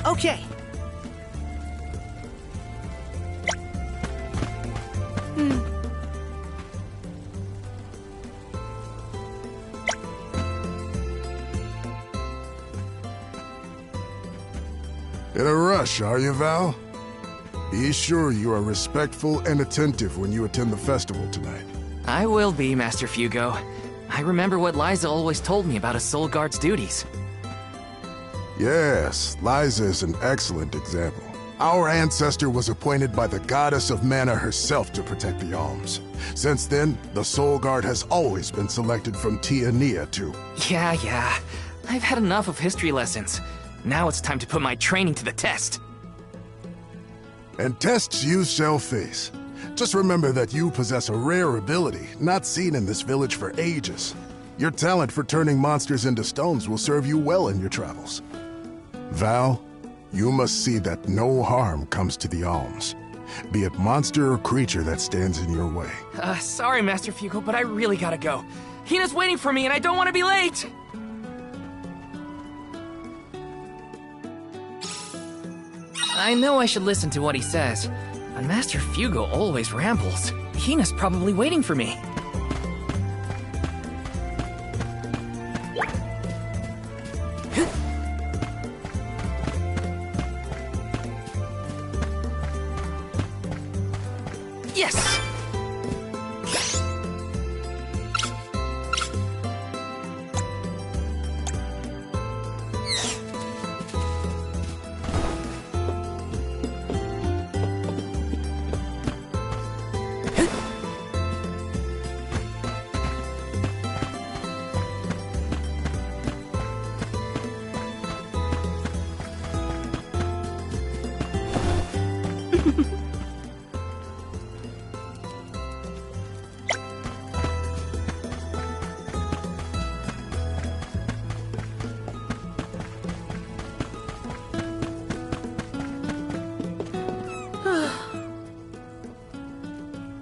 Okay. In a rush, are you, Val? Be sure you are respectful and attentive when you attend the festival tonight. I will be, Master Fugo. I remember what Liza always told me about a Soul Guard's duties. Yes, Liza is an excellent example. Our ancestor was appointed by the goddess of mana herself to protect the alms. Since then, the Soul Guard has always been selected from Tia Nia to... Yeah. I've had enough of history lessons. Now it's time to put my training to the test. And tests you shall face. Just remember that you possess a rare ability, not seen in this village for ages. Your talent for turning monsters into stones will serve you well in your travels. Val, you must see that no harm comes to the alms, be it monster or creature that stands in your way. Sorry, Master Fugo, but I really gotta go. Hina's waiting for me and I don't want to be late! I know I should listen to what he says, but Master Fugo always rambles. Hina's probably waiting for me. Yes!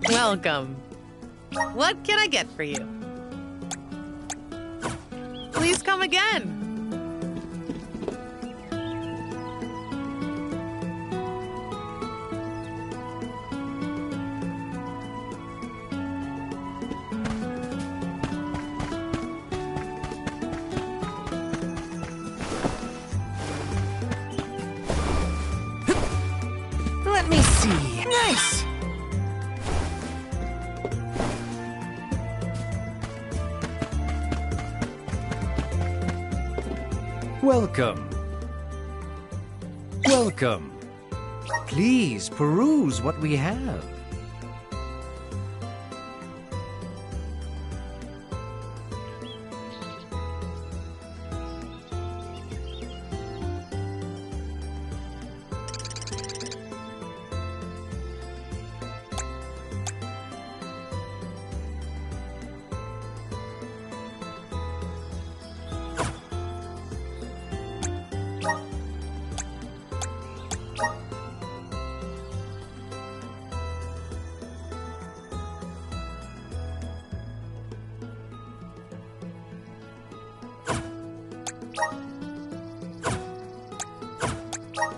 Welcome. What can I get for you? Please come again. Let me see. Nice! Welcome. Welcome. Please peruse what we have.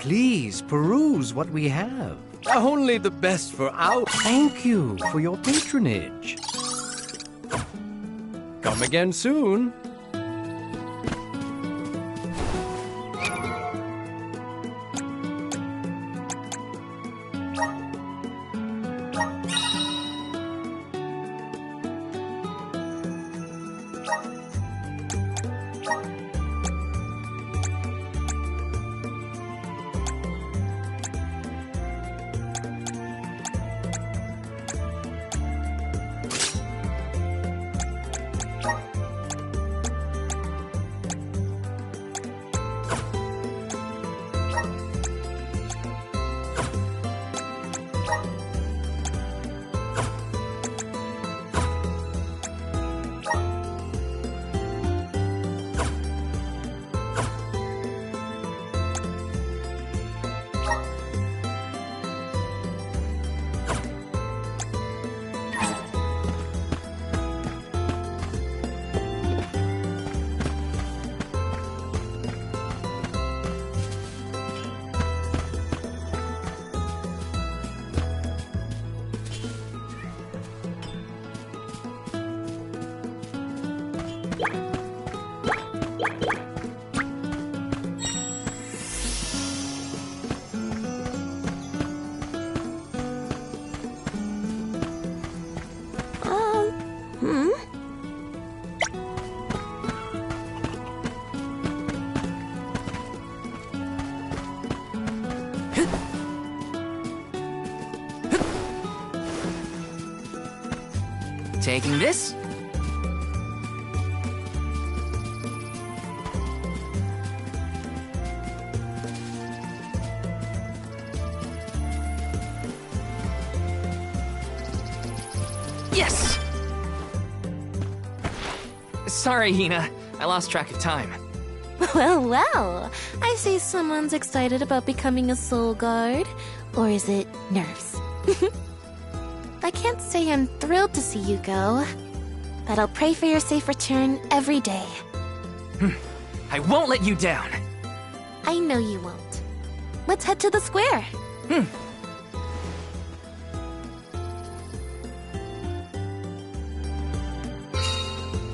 Please peruse what we have. Only the best for our... Thank you for your patronage. Come again soon. Taking this. Yes! Sorry, Hina. I lost track of time. Well, well. I see someone's excited about becoming a soul guard. Or is it nerves? I can't say I'm thrilled to see you go, but I'll pray for your safe return every day. I won't let you down. I know you won't. Let's head to the square.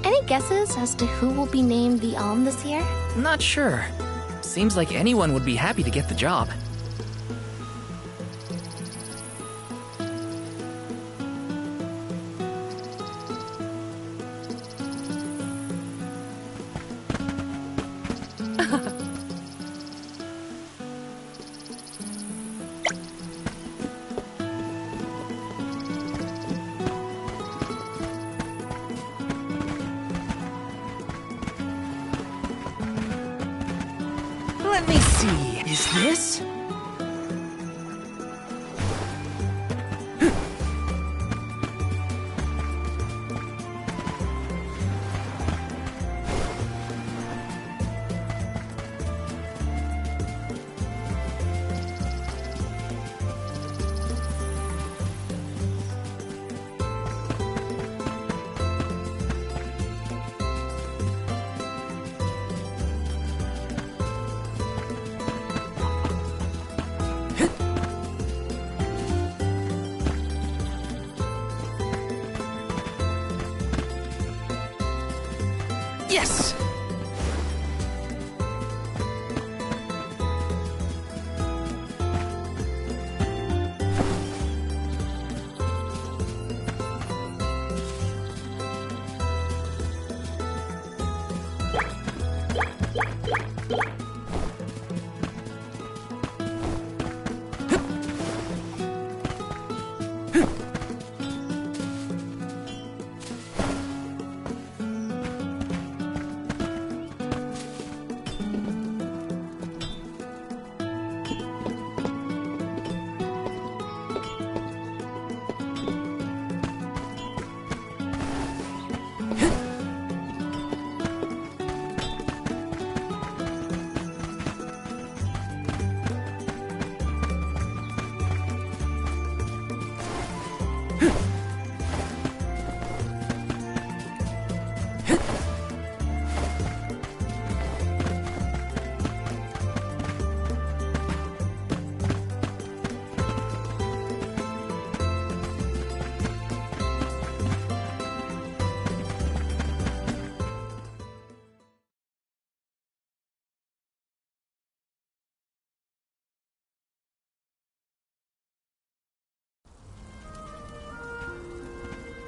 Any guesses as to who will be named the Alm this year? Not sure. Seems like anyone would be happy to get the job. Let me see. Is this? Yes!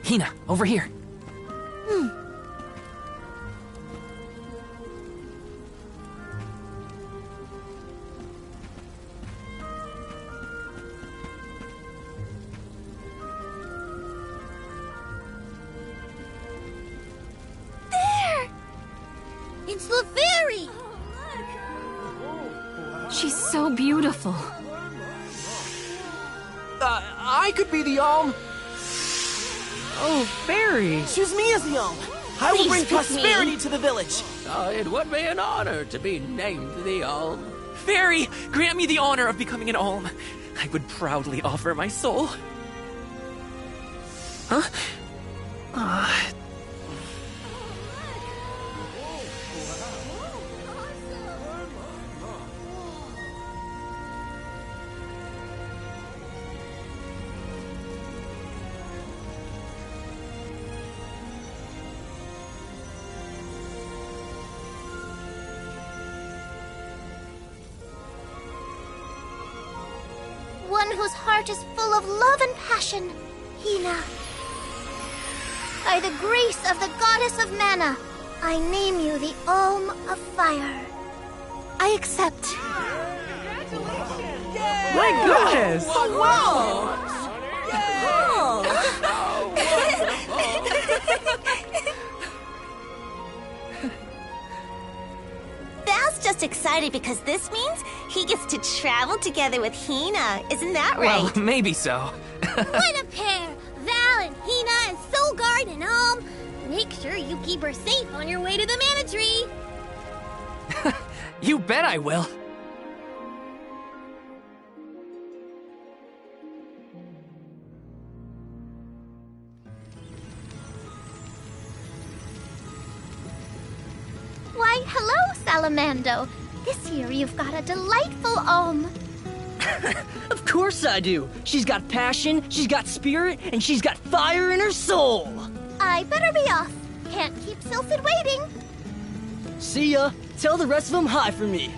Hina, over here. It's the fairy! She's so beautiful. I could be the Alm. Oh, fairy! Choose me as the Alm. I will bring Please pick prosperity me. to the village. It would be an honor to be named the Alm. Fairy, grant me the honor of becoming an Alm. I would proudly offer my soul. Huh? one whose heart is full of love and passion, Hina. By the grace of the goddess of mana, I name you the Alm of Fire. I accept. My goodness! Val's just excited because this means he gets to travel together with Hina. Isn't that right? Well, maybe so. What a pair! Val and Hina and Soulguard and Alm. Make sure you keep her safe on your way to the Mana Tree. You bet I will. Why, hello, Salamando. This year you've got a delightful Alm. Of course I do. She's got passion, she's got spirit, and she's got fire in her soul. I better be off. Can't keep Sylphid waiting. See ya. Tell the rest of them hi for me.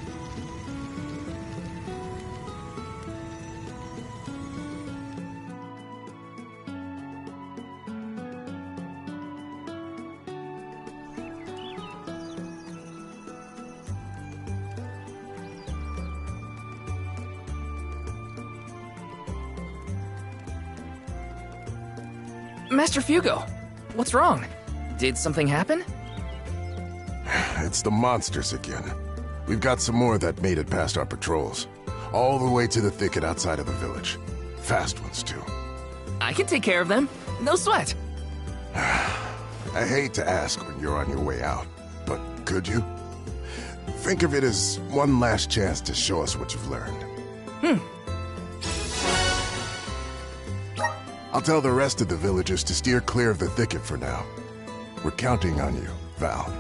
Master Fugo, what's wrong? Did something happen? It's the monsters again. We've got some more that made it past our patrols. All the way to the thicket outside of the village. Fast ones, too. I can take care of them. No sweat. I hate to ask when you're on your way out, but could you? Think of it as one last chance to show us what you've learned. I'll tell the rest of the villagers to steer clear of the thicket for now. We're counting on you, Val.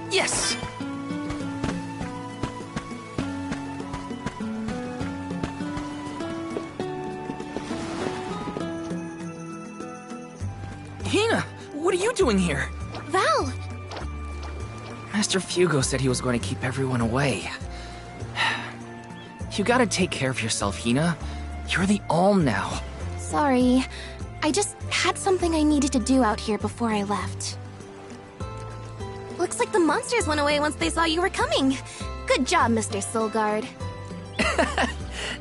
Yes! Hina, what are you doing here? Val! Master Fugo said he was going to keep everyone away. You gotta take care of yourself, Hina. You're the Alm now. Sorry. I just had something I needed to do out here before I left. Looks like the monsters went away once they saw you were coming. Good job, Mr. Soulguard.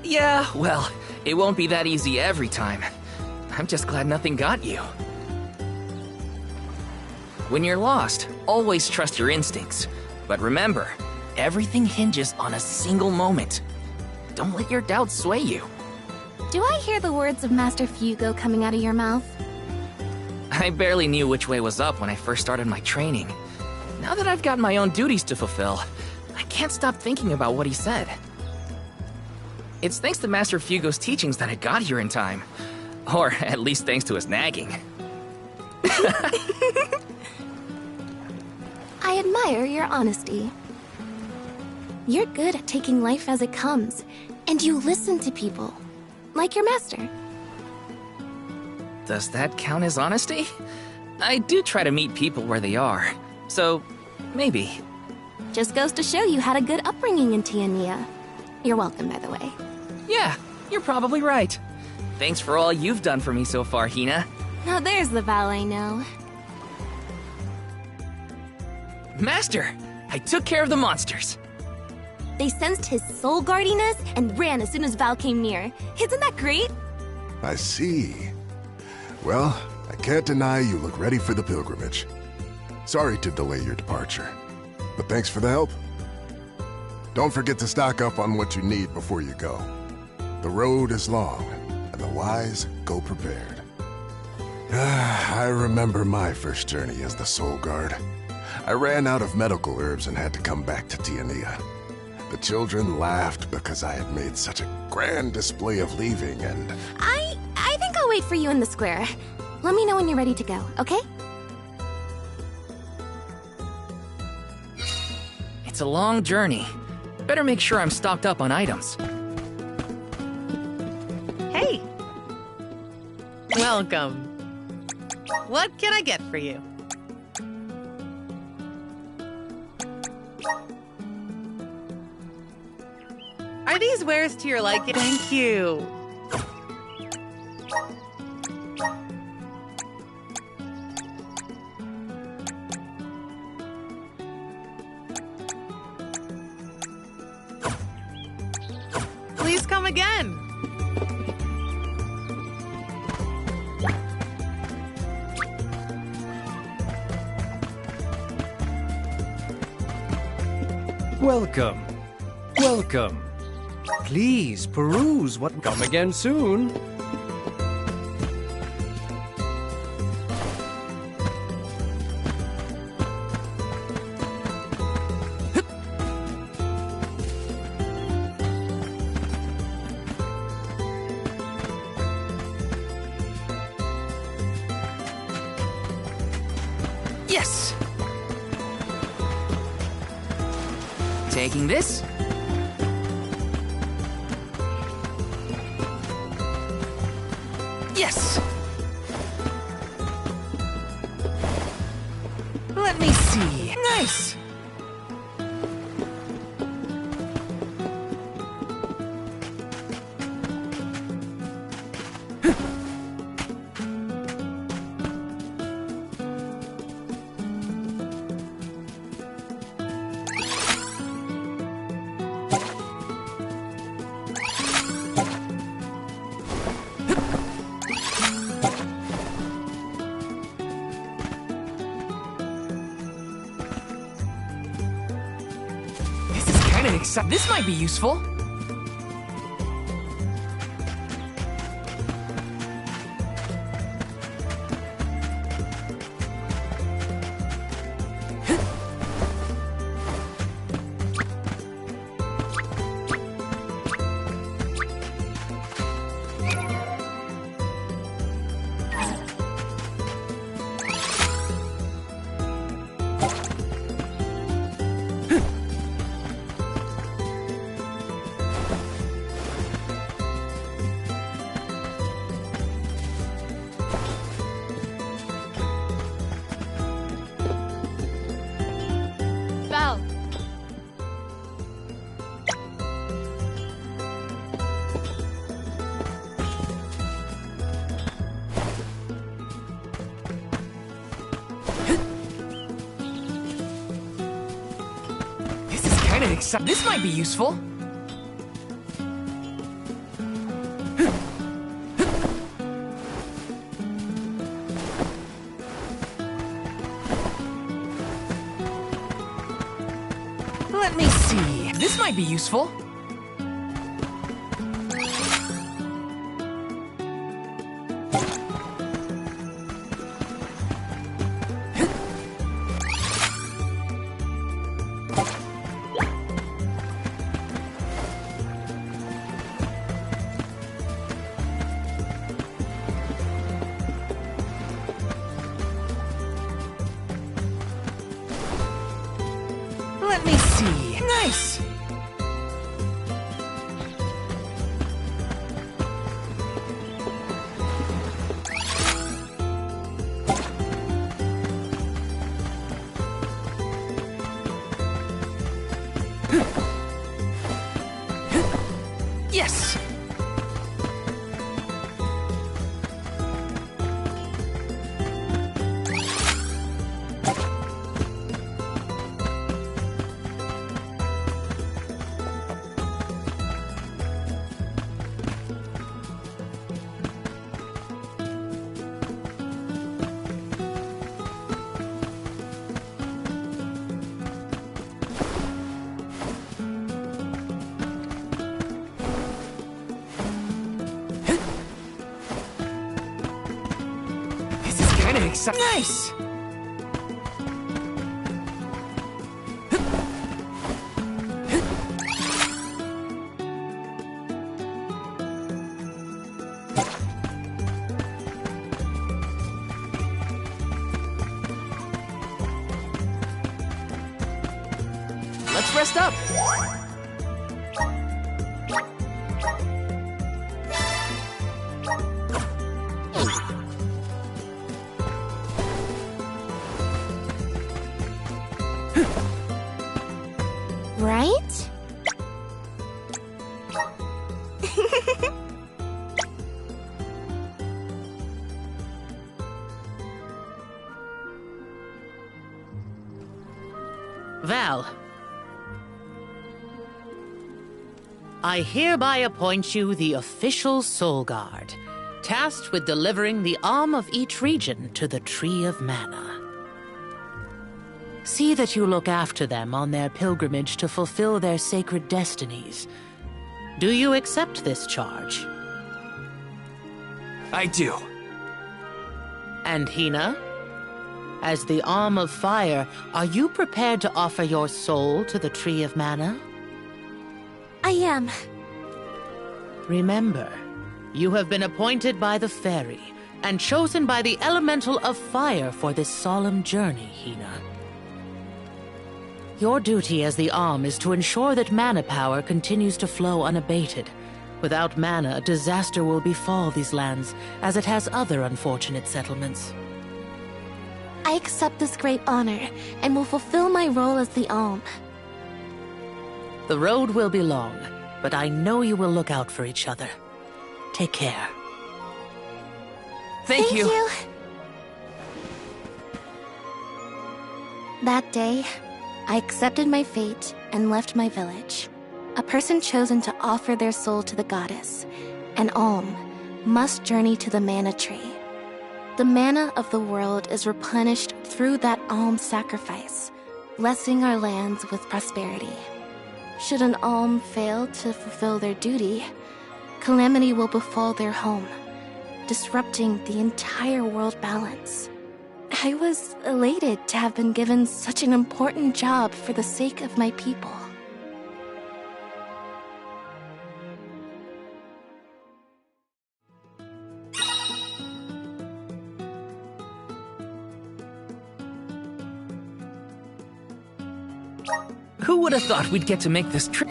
Yeah, well, it won't be that easy every time. I'm just glad nothing got you. When you're lost, always trust your instincts. But remember, everything hinges on a single moment. Don't let your doubts sway you. Do I hear the words of Master Fugo coming out of your mouth? I barely knew which way was up when I first started my training. Now that I've got my own duties to fulfill, I can't stop thinking about what he said. It's thanks to Master Fugo's teachings that I got here in time. Or at least thanks to his nagging. I admire your honesty. You're good at taking life as it comes, and you listen to people, like your master. Does that count as honesty? I do try to meet people where they are, so maybe. Just goes to show you had a good upbringing in Tiania. You're welcome, by the way. Yeah, you're probably right. Thanks for all you've done for me so far, Hina. Now there's the Val I know. Master, I took care of the monsters. They sensed his soul guardiness and ran as soon as Val came near. Isn't that great? I see. Well, I can't deny you look ready for the pilgrimage. Sorry to delay your departure, but thanks for the help. Don't forget to stock up on what you need before you go. The road is long, and the wise go prepared. I remember my first journey as the Soul Guard. I ran out of medical herbs and had to come back to Tiania. The children laughed because I had made such a grand display of leaving, and... I think I'll wait for you in the square. Let me know when you're ready to go, okay? It's a long journey. Better make sure I'm stocked up on items. Hey! Welcome. What can I get for you? Are these wares to your liking? Thank you. Please come again. Welcome. Welcome. Please peruse what... Come again soon. Yes! Taking this. Yes! Let me see. Nice! This might be useful. Val. This is kind of exciting. This might be useful. Let me see. This might be useful. Yes! Nice! Let's rest up! Right? Val, I hereby appoint you the official Soul Guard, tasked with delivering the Alm of each region to the Tree of Mana. See that you look after them on their pilgrimage to fulfill their sacred destinies. Do you accept this charge? I do. And Hina? As the Alm of Fire, are you prepared to offer your soul to the Tree of Mana? I am. Remember, you have been appointed by the fairy and chosen by the elemental of fire for this solemn journey, Hina. Your duty as the Alm is to ensure that mana power continues to flow unabated. Without mana, disaster will befall these lands, as it has other unfortunate settlements. I accept this great honor and will fulfill my role as the Alm. The road will be long, but I know you will look out for each other. Take care. Thank you. That day, I accepted my fate and left my village. A person chosen to offer their soul to the goddess, an Alm, must journey to the mana tree. The mana of the world is replenished through that Alm sacrifice, blessing our lands with prosperity. Should an Alm fail to fulfill their duty, calamity will befall their home, disrupting the entire world balance. I was elated to have been given such an important job for the sake of my people. Who would have thought we'd get to make this trip?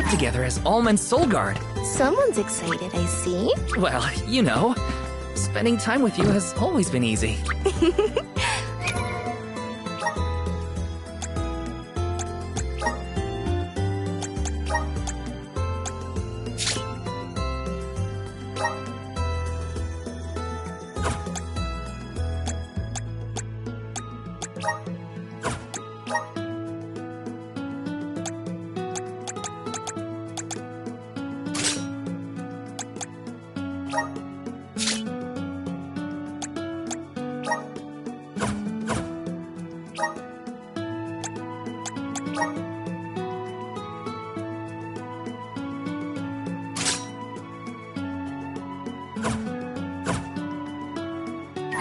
Together as Alm and Soul Guard. Someone's excited, I see. Well, you know, spending time with you has always been easy.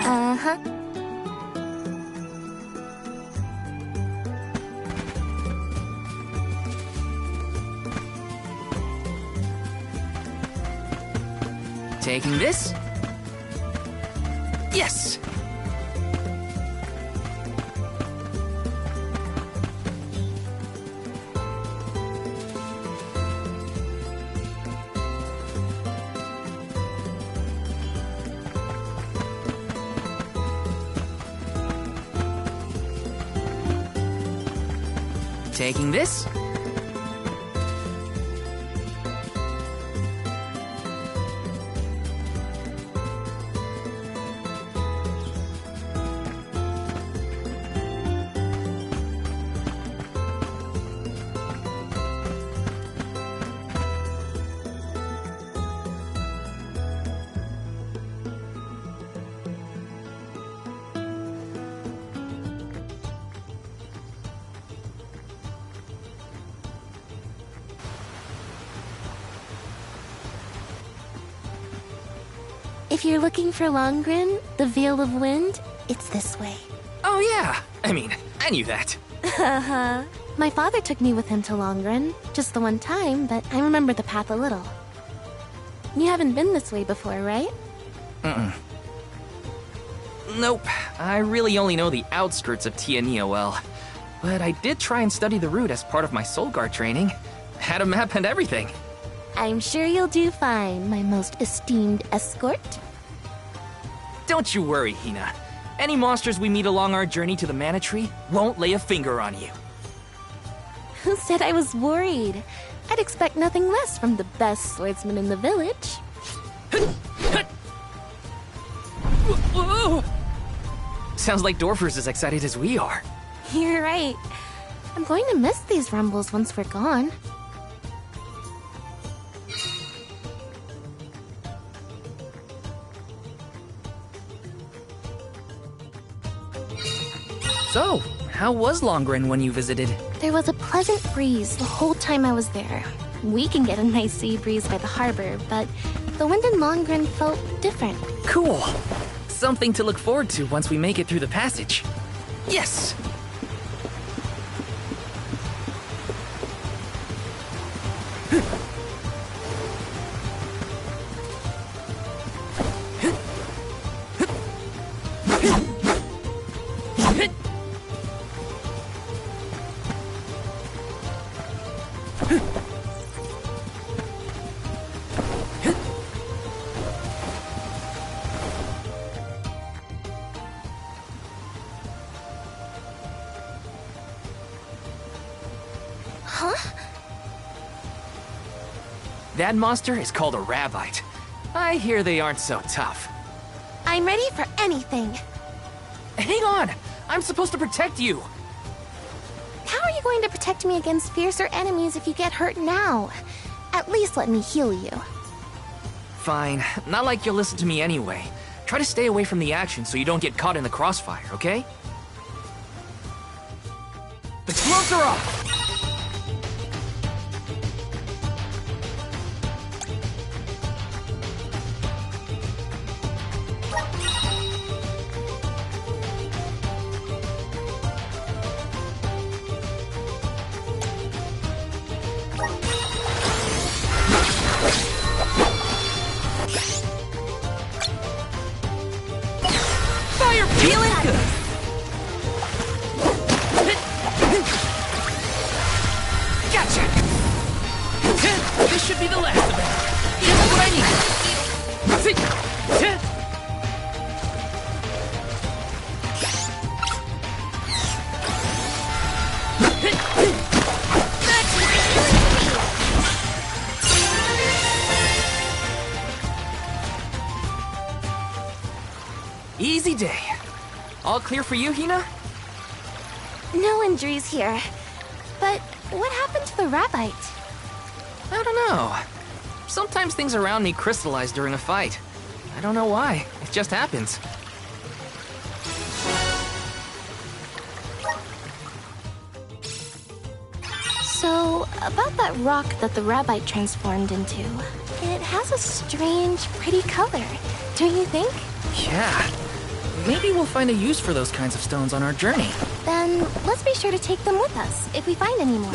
Uh-huh. Taking this? Yes! Taking this? If you're looking for Longren, the Veil of Wind, it's this way. Oh yeah! I mean, I knew that. Haha. My father took me with him to Longren, just the one time, but I remember the path a little. You haven't been this way before, right? Nope. I really only know the outskirts of Tiania well. But I did try and study the route as part of my Soul Guard training. Had a map and everything. I'm sure you'll do fine, my most esteemed escort. Don't you worry, Hina. Any monsters we meet along our journey to the Mana Tree won't lay a finger on you. Who said I was worried? I'd expect nothing less from the best swordsman in the village. Sounds like Dorfer's as excited as we are. You're right. I'm going to miss these rumbles once we're gone. So, how was Longren when you visited? There was a pleasant breeze the whole time I was there. We can get a nice sea breeze by the harbor, but the wind in Longren felt different. Cool. Something to look forward to once we make it through the passage. Yes! That monster is called a Rabbite. I hear they aren't so tough. I'm ready for anything. Hang on! I'm supposed to protect you! How are you going to protect me against fiercer enemies if you get hurt now? At least let me heal you. Fine. Not like you'll listen to me anyway. Try to stay away from the action so you don't get caught in the crossfire, okay? The gloves are off! Feeling good. Gotcha. This should be the last of it. Just what I need. Easy day. All clear for you, Hina? No injuries here. But what happened to the Rabbite? I don't know. Sometimes things around me crystallize during a fight. I don't know why. It just happens. So, about that rock that the Rabbite transformed into. It has a strange, pretty color, don't you think? Yeah. Maybe we'll find a use for those kinds of stones on our journey. Then, let's be sure to take them with us, if we find any more.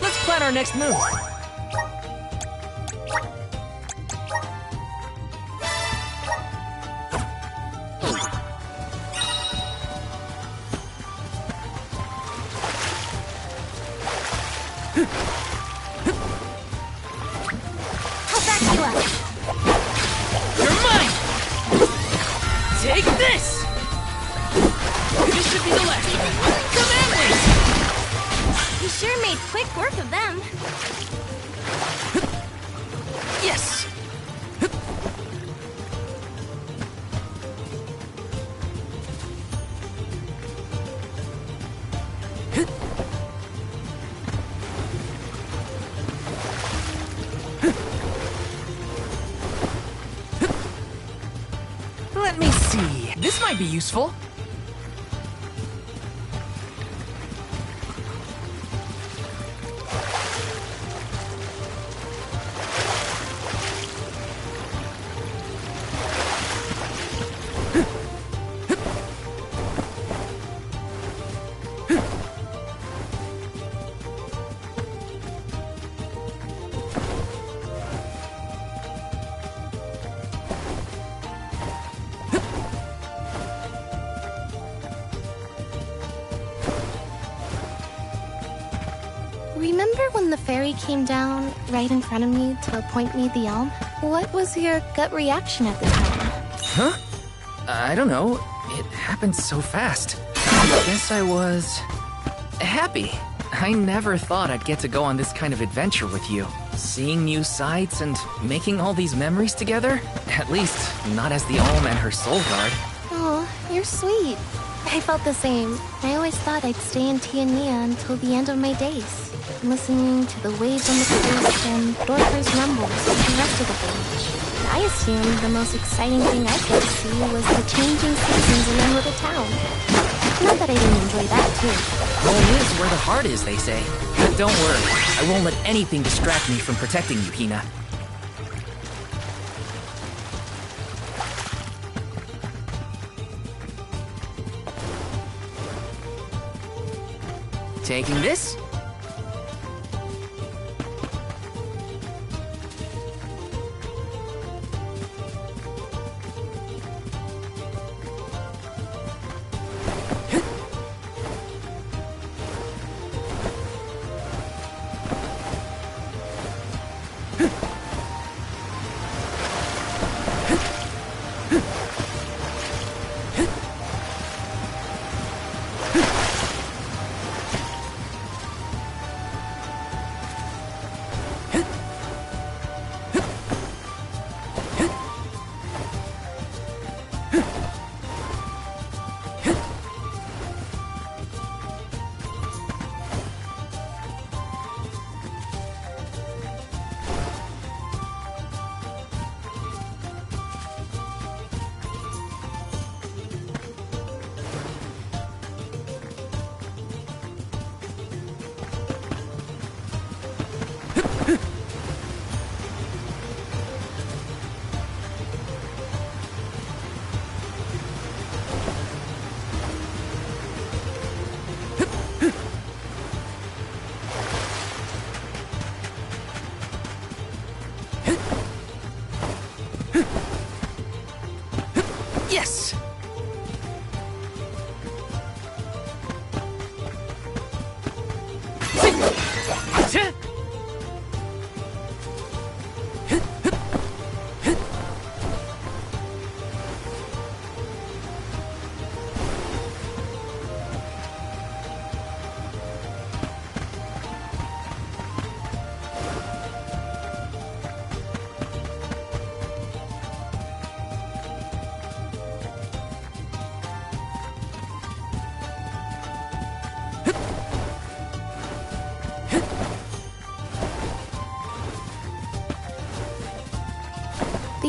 Let's plan our next move. I'll back you up. You're mine! Take this! This should be the last of it. Come at me! You sure made quick work of them. Yes! Let me see. This might be useful. Remember when the fairy came down right in front of me to appoint me the elm? What was your gut reaction at the time? Huh? I don't know. It happened so fast. I guess I was happy. I never thought I'd get to go on this kind of adventure with you. Seeing new sights and making all these memories together? At least, not as the Olm and her soul guard. Oh, you're sweet. I felt the same. I always thought I'd stay in Tiania until the end of my days, listening to the waves on the coast and Dorfer's rumbles with the rest of the village. I assumed the most exciting thing I'd get to see was the changing seasons in our little town. Not that I didn't enjoy that, too. Home is where the heart is, they say. But don't worry, I won't let anything distract me from protecting you, Hina. Taking this?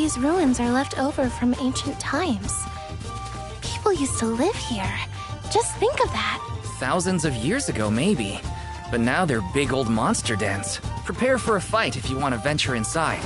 These ruins are left over from ancient times. People used to live here. Just think of that. Thousands of years ago, maybe. But now they're big old monster dens. Prepare for a fight if you want to venture inside.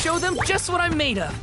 Show them just what I'm made of.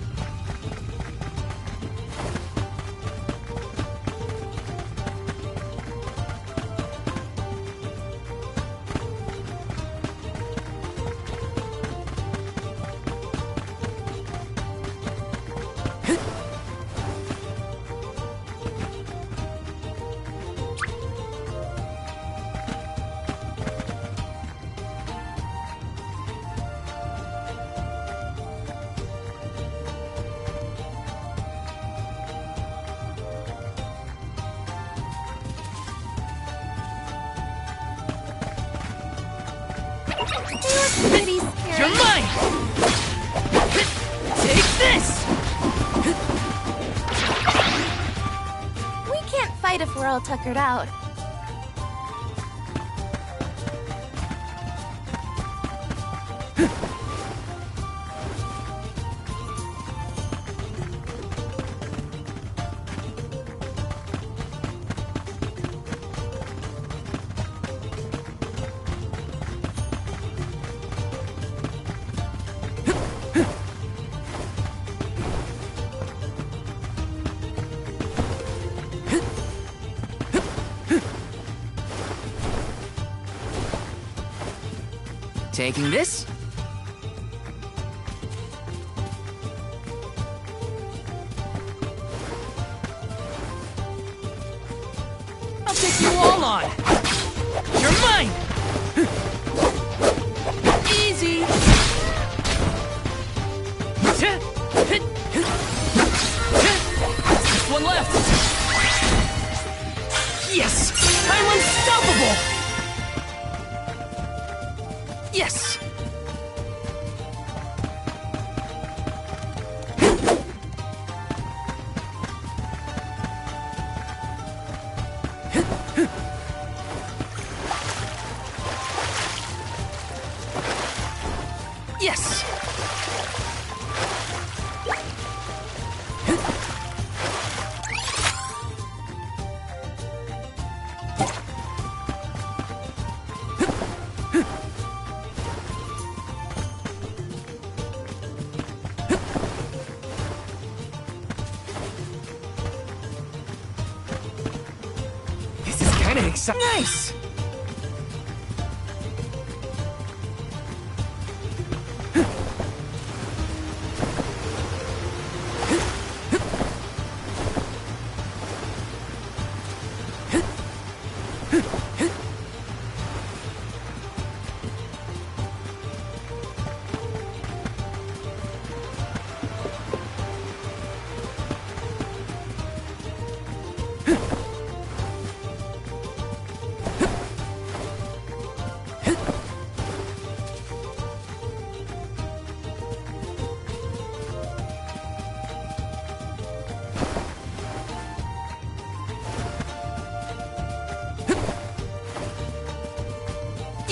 Pretty scary. You're mine! Take this! We can't fight if we're all tuckered out. Taking this? I'll take you all on! You're mine! Easy! Just one left! Yes! I'm unstoppable! Yes! Yes! Nice!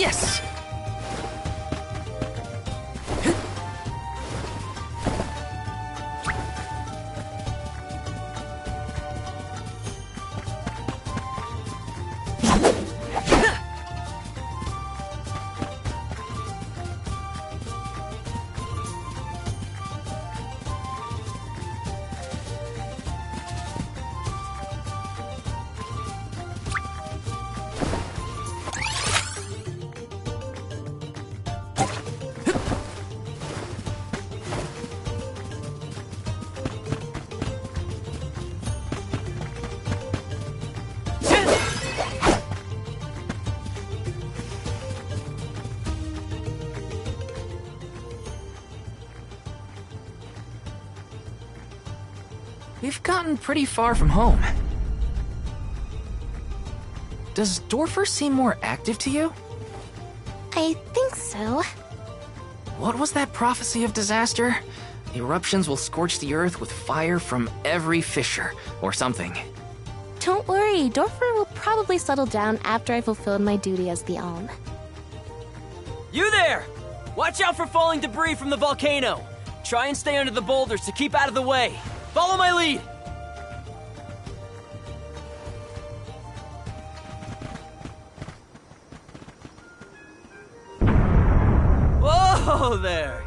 Yes! We've gotten pretty far from home. Does Dorfer seem more active to you? I think so. What was that prophecy of disaster? Eruptions will scorch the earth with fire from every fissure, or something. Don't worry, Dorfer will probably settle down after I fulfilled my duty as the Alm. You there! Watch out for falling debris from the volcano. Try and stay under the boulders to keep out of the way. Follow my lead! Whoa there!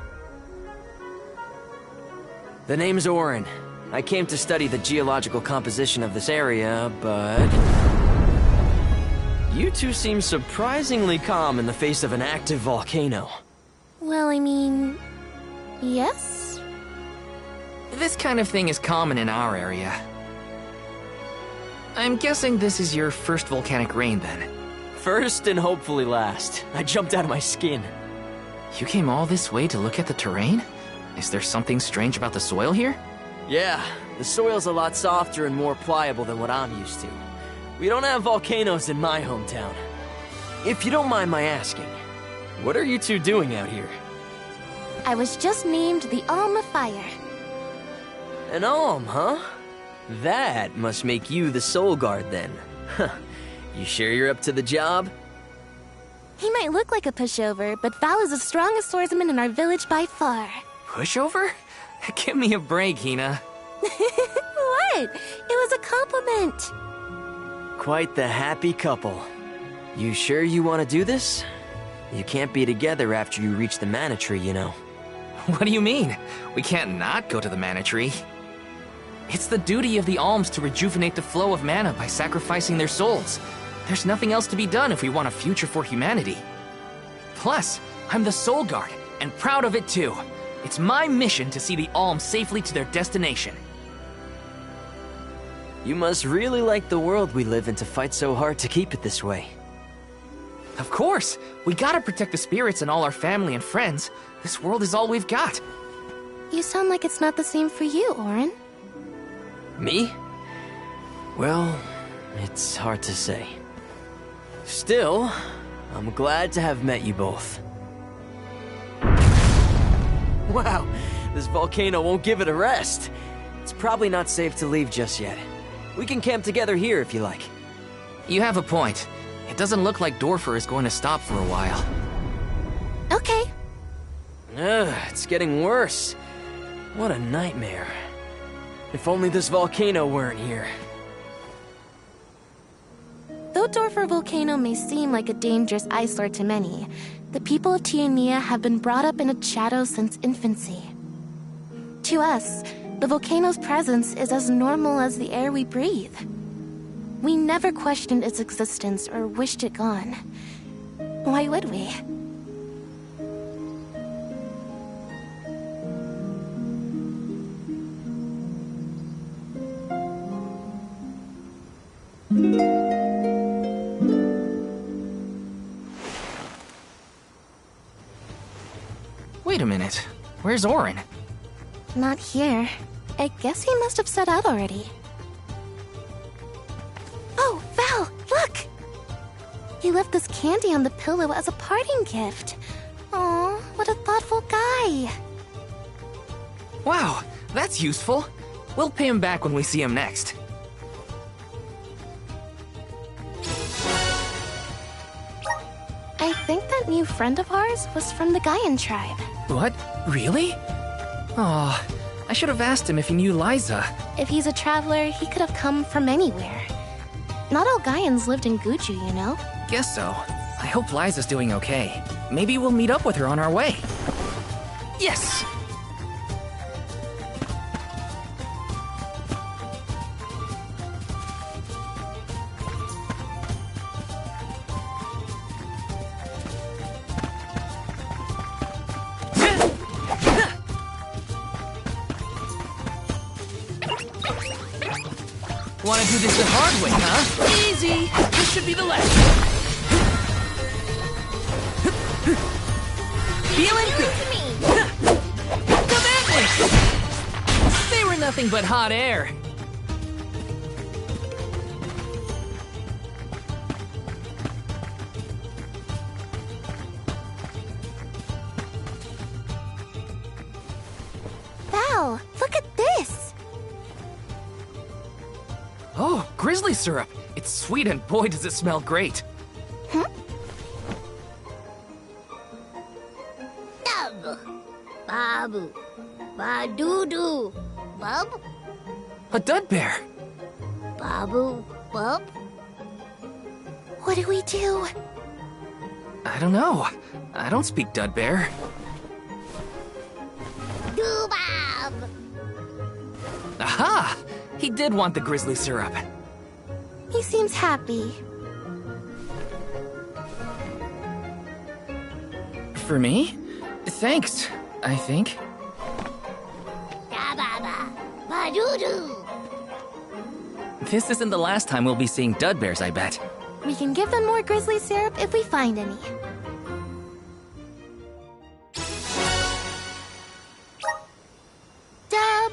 The name's Orin. I came to study the geological composition of this area, but... You two seem surprisingly calm in the face of an active volcano. Well, I mean... yes? This kind of thing is common in our area. I'm guessing this is your first volcanic rain, then. First and hopefully last. I jumped out of my skin. You came all this way to look at the terrain? Is there something strange about the soil here? Yeah, the soil's a lot softer and more pliable than what I'm used to. We don't have volcanoes in my hometown. If you don't mind my asking, what are you two doing out here? I was just named the Alm of Fire. An Alm, huh? That must make you the Soul Guard, then. Huh. You sure you're up to the job? He might look like a pushover, but Val is the strongest swordsman in our village by far. Pushover? Give me a break, Hina. What? It was a compliment. Quite the happy couple. You sure you want to do this? You can't be together after you reach the Mana Tree, you know. What do you mean? We can't not go to the Mana Tree. It's the duty of the Alms to rejuvenate the flow of mana by sacrificing their souls. There's nothing else to be done if we want a future for humanity. Plus, I'm the Soul Guard, and proud of it too. It's my mission to see the Alms safely to their destination. You must really like the world we live in to fight so hard to keep it this way. Of course! We gotta protect the spirits and all our family and friends. This world is all we've got. You sound like it's not the same for you, Orin. Me? Well, it's hard to say. Still, I'm glad to have met you both. Wow, this volcano won't give it a rest. It's probably not safe to leave just yet. We can camp together here if you like. You have a point. It doesn't look like Dorfer is going to stop for a while. Okay. It's getting worse. What a nightmare. If only this volcano weren't here. Though Dorfer Volcano may seem like a dangerous eyesore to many, the people of Tiania have been brought up in its shadow since infancy. To us, the volcano's presence is as normal as the air we breathe. We never questioned its existence or wished it gone. Why would we? Wait a minute. Where's Orin? Not here. I guess he must have set out already. Oh, Val, look! He left this candy on the pillow as a parting gift. Aw, what a thoughtful guy. Wow, that's useful. We'll pay him back when we see him next. I think that new friend of ours was from the Gaian tribe. What? Really? Oh, I should have asked him if he knew Liza. If he's a traveler, he could have come from anywhere. Not all Gaians lived in Guju, you know? Guess so. I hope Liza's doing okay. Maybe we'll meet up with her on our way. Yes! Wanna do this the hard way, huh? Easy! This should be the last. Feeling good! Come at me! They were nothing but hot air. Val, look at this! Oh, grizzly syrup! It's sweet and boy does it smell great. Dub. Babu. Ba-doo-doo. Bub. A dud bear! Babu. Bub. What do we do? I don't know. I don't speak dud bear. Doo-bab. Aha! He did want the grizzly syrup. He seems happy. For me? Thanks, I think. Da-ba-ba. Ba-doo-doo. This isn't the last time we'll be seeing dud bears, I bet. We can give them more grizzly syrup if we find any. Dub!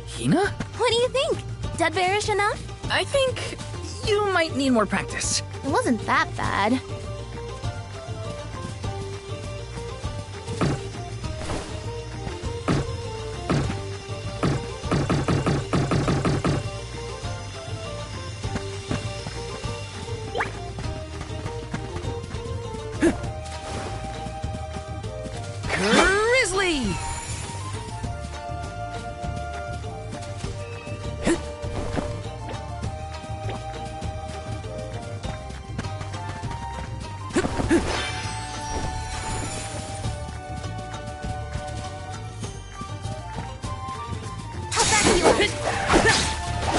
Hina? What do you think? Dud bearish enough? I think you might need more practice. It wasn't that bad. Grizzly!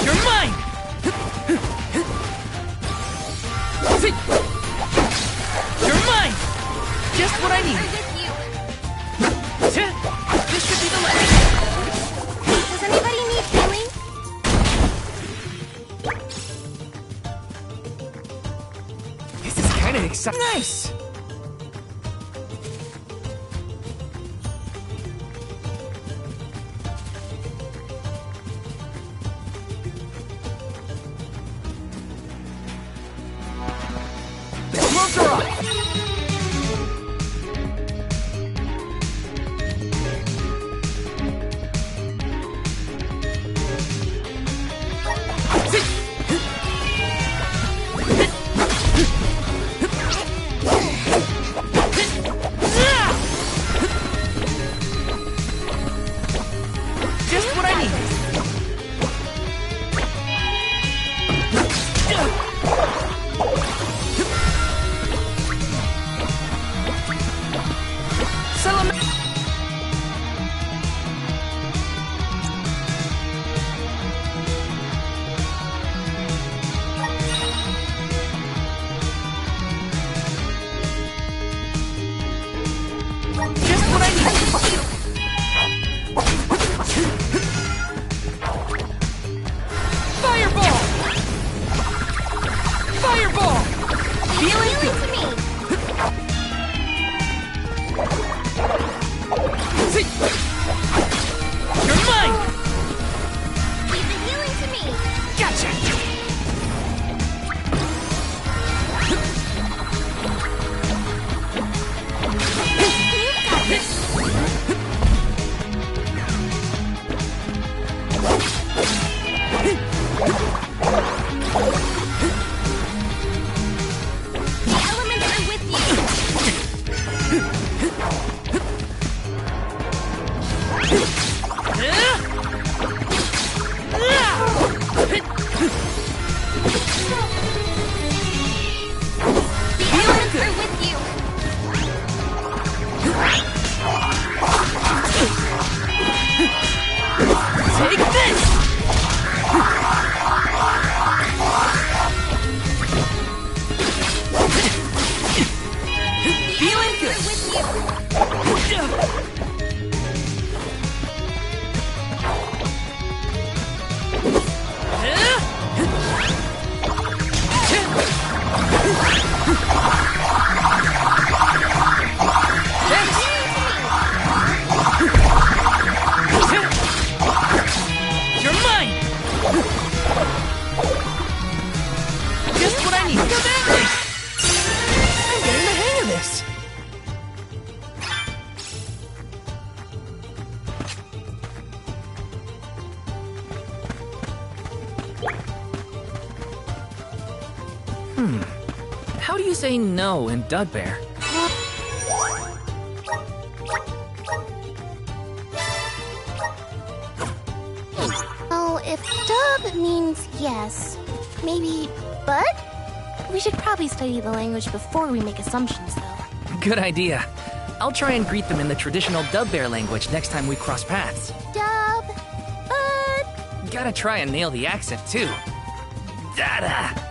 You're mine! You're mine! Just what I need. This should be the last. Does anybody need healing? This is kind of exciting. Nice! The gloves are off! How do you say no in Dugbear? Oh, if dub means yes, maybe but? We should probably study the language before we make assumptions, though. Good idea. I'll try and greet them in the traditional Dugbear language next time we cross paths. Dub, but... Gotta try and nail the accent, too. Dada!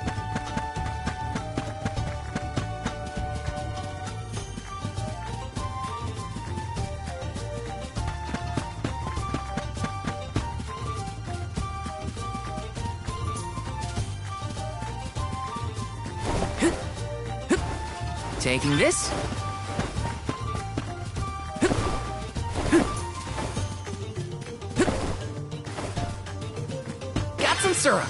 Taking this. Got some syrup.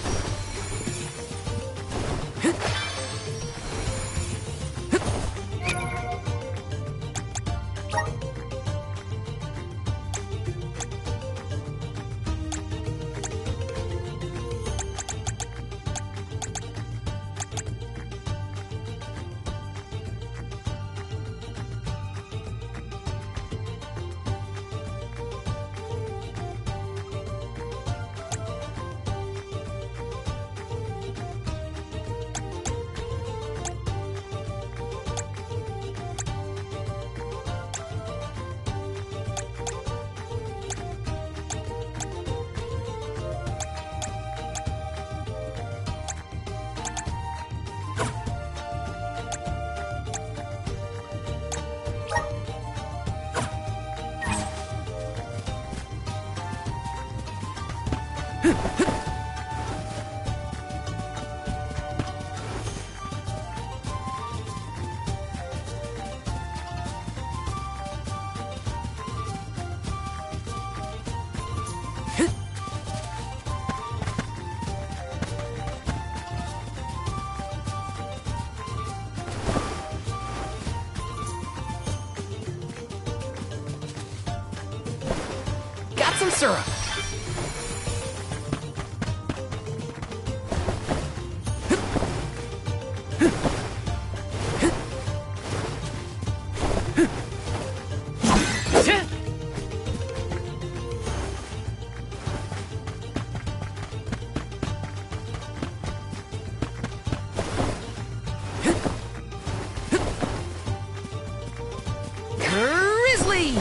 Got some syrup. Grizzly!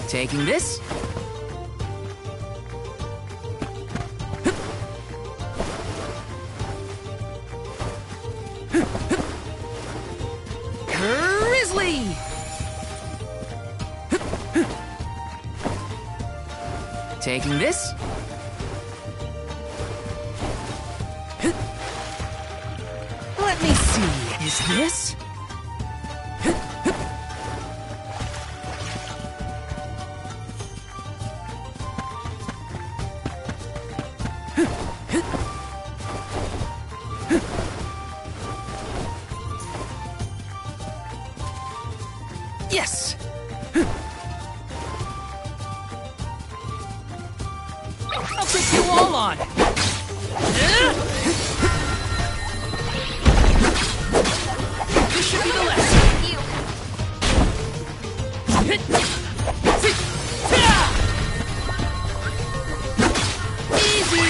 Taking this. Grizzly! Taking this. Let me see. Is this? Yes! I'll take you all on! This should be the last! Easy!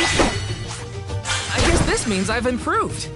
I guess this means I've improved.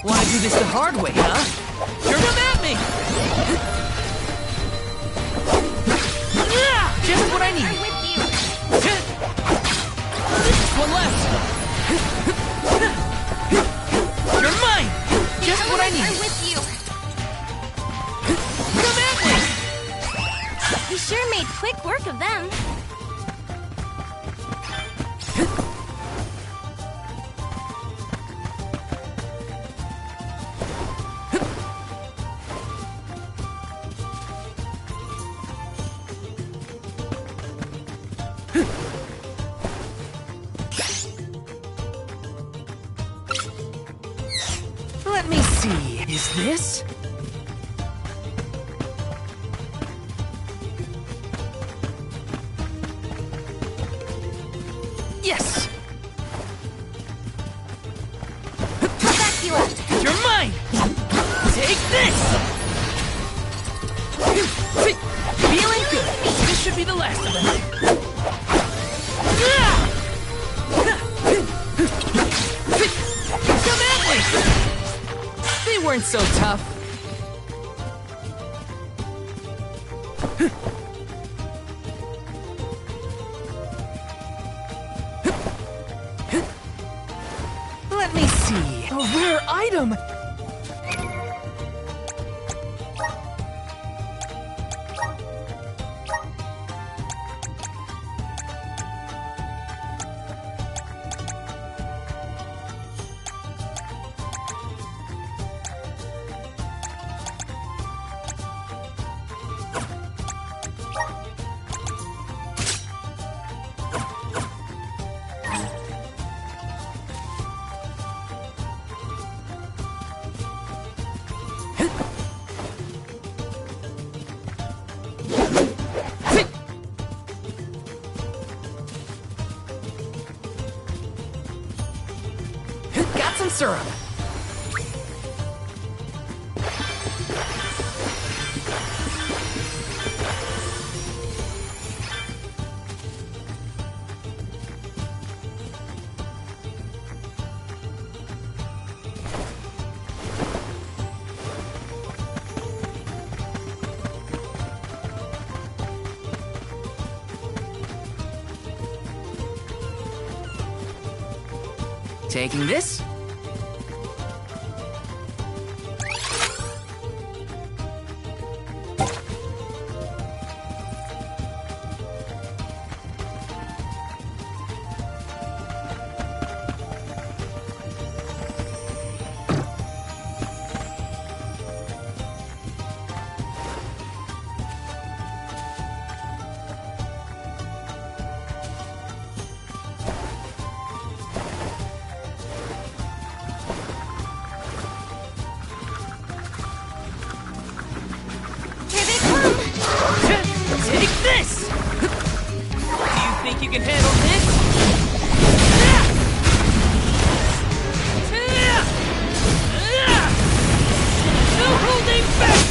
Wanna do this the hard way, huh? You're come at me! Just what I need! I'm with you! Just one left! You're mine! Just what I need! I'm with you! Come at me! You sure made quick work of them. Let me see. Is this? Yes! I'll back you up. You're mine! Take this! Feeling good. This should be the last of them. Come at me! They weren't so tough. Let me see. A rare item! Got some syrup. Taking this. Take this! Do you think you can handle this? No holding back!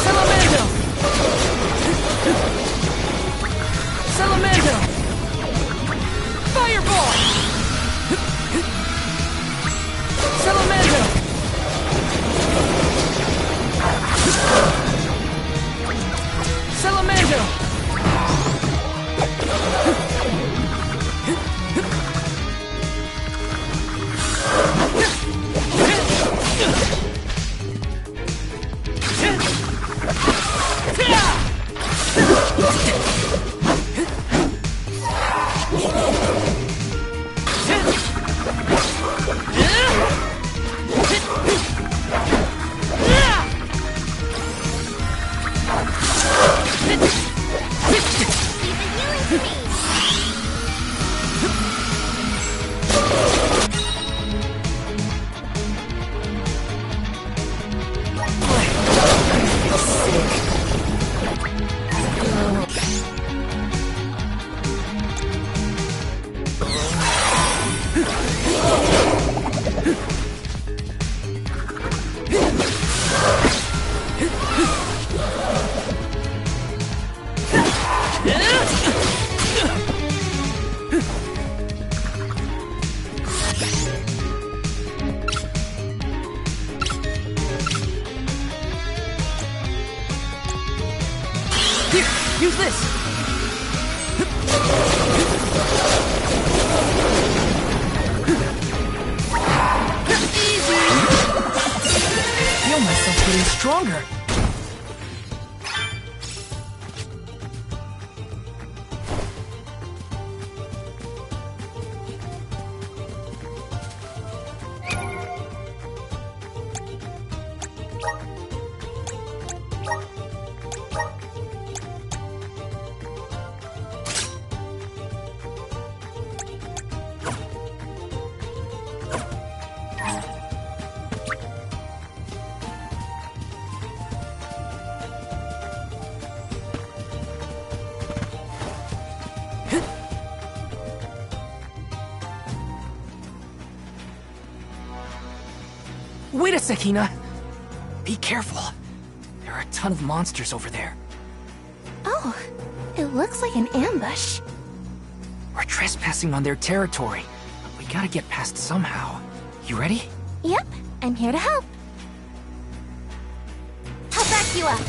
Salamando! Salamando! Fireball! Salamando! Salamando! Here, use this! stronger. Wait a sec, Hina. Be careful. There are a ton of monsters over there. Oh, it looks like an ambush. We're trespassing on their territory, but we gotta get past somehow. You ready? Yep, I'm here to help. I'll back you up.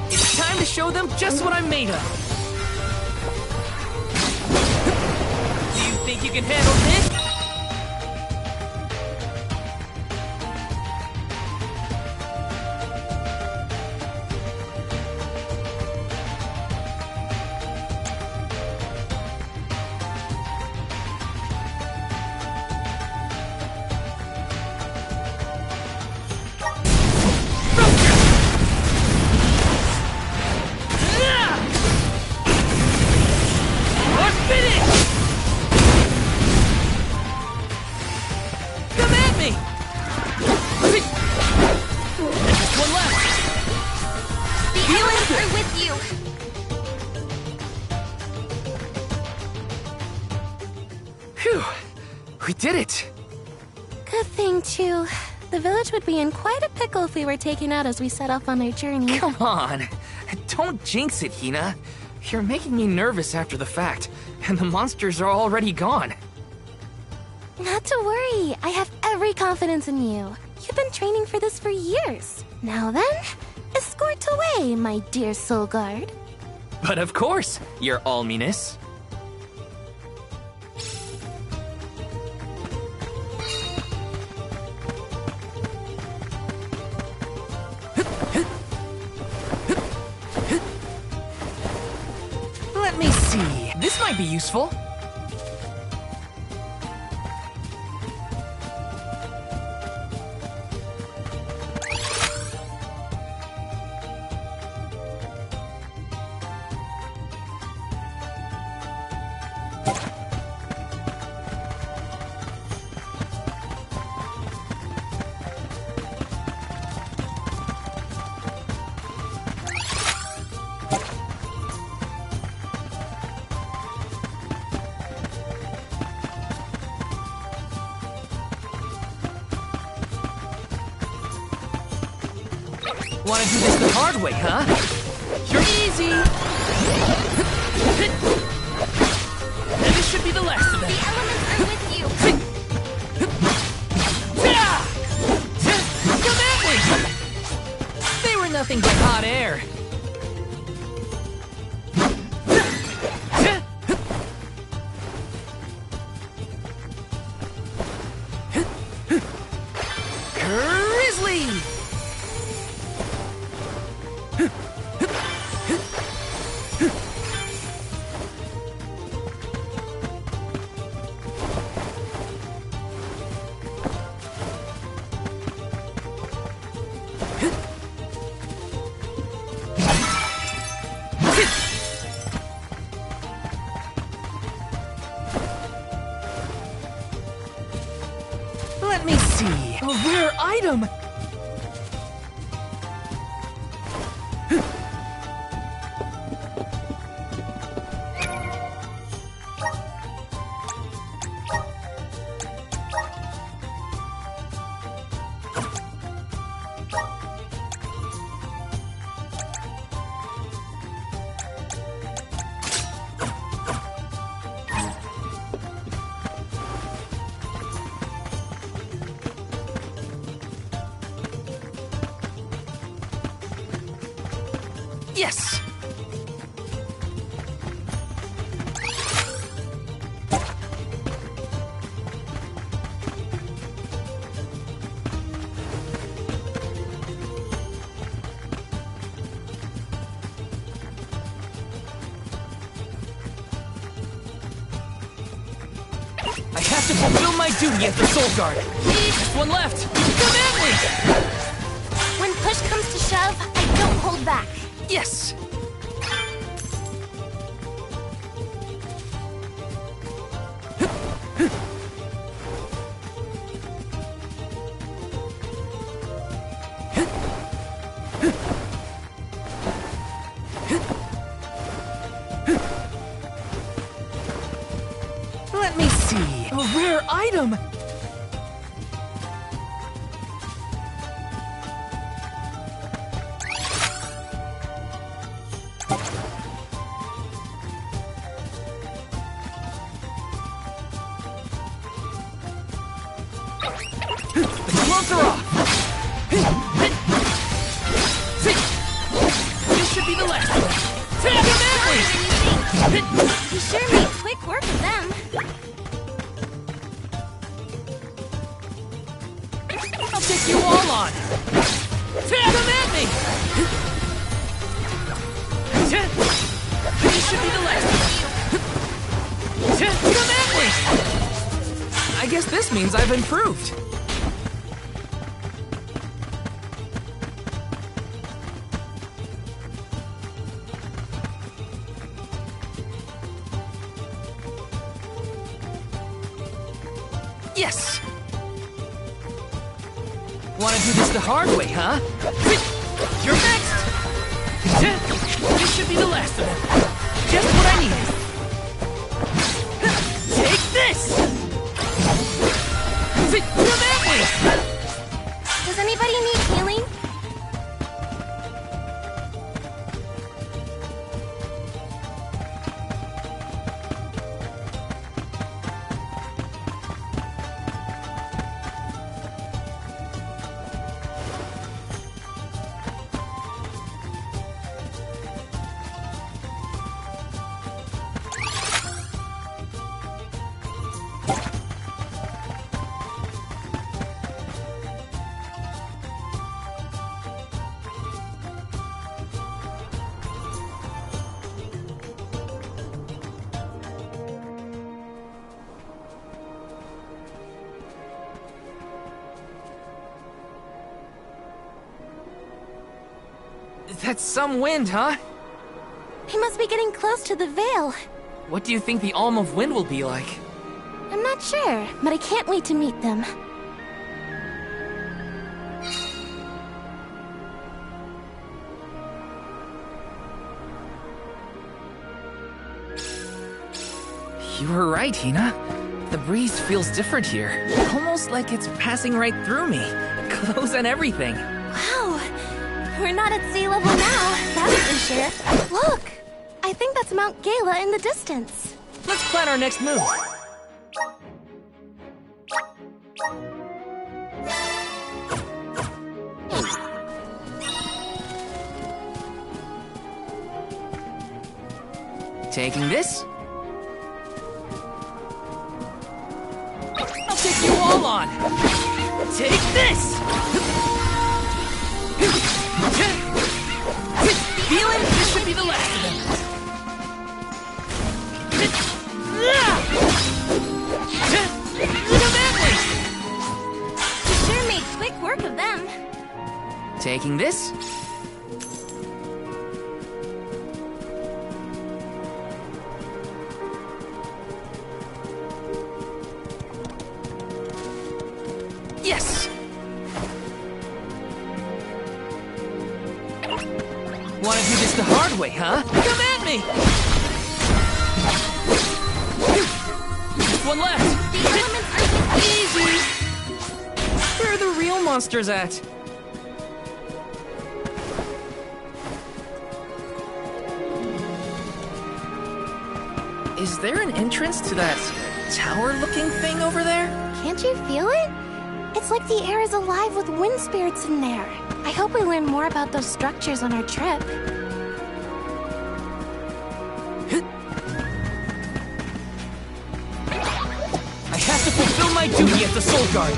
It's time to show them just what I'm made of. Do you think you can handle this? Phew! We did it! Good thing, too. The village would be in quite a pickle if we were taken out as we set off on our journey. Come on! Don't jinx it, Hina. You're making me nervous after the fact, and the monsters are already gone. Not to worry. I have every confidence in you. You've been training for this for years. Now then, escort away, my dear soul guard. But of course, your alminess. Let me see. This might be useful. Wanna do this the hard way, huh? You're easy! And this should be the last of them. The elements are with you. Come at me! They were nothing but hot air. Grizzly! Let me see. A rare item! Yes! I have to fulfill my duty as the Soul Guard. Just one left. Come at me! When push comes to shove, I don't hold back. Yes! Let me see. A rare item! The gloves are off! This should be the last one! Take him at me! You sure made quick work of them. I'll take you all on! Take him at me! This should be the last one! Come at me! I guess this means I've improved. Yes! Wanna do this the hard way, huh? You're next! This should be the last of them. Just what I need. Take this! Come at me! Does anybody need healing? That's some wind, huh? He must be getting close to the Veil. What do you think the Alm of Wind will be like? I'm not sure, but I can't wait to meet them. You were right, Hina. The breeze feels different here. Almost like it's passing right through me. Clothes and everything. Wow! We're not at sea level now, that's for sure. Look! I think that's Mount Gala in the distance. Let's plan our next move. Taking this. I'll take you all on. Take this! Feeling this should be the last of them. You sure made quick work of them. Taking this. Yes! Wanna do this the hard way, huh? Come at me! Just one left! The elements are Easy! Where are the real monsters at? Is there an entrance to that tower-looking thing over there? Can't you feel it? It's like the air is alive with wind spirits in there. I hope we learn more about those structures on our trip. my duty as the Soul Guard.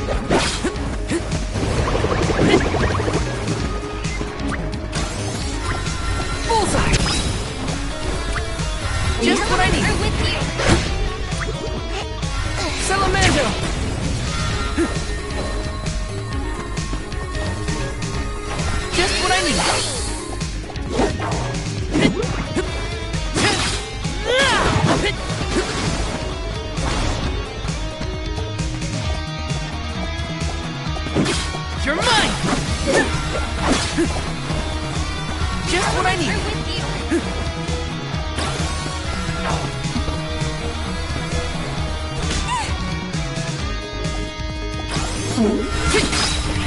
Bullseye! Just what I need. We're with you. Salamando! Just what I need. You're mine! Just what I need. We're with you.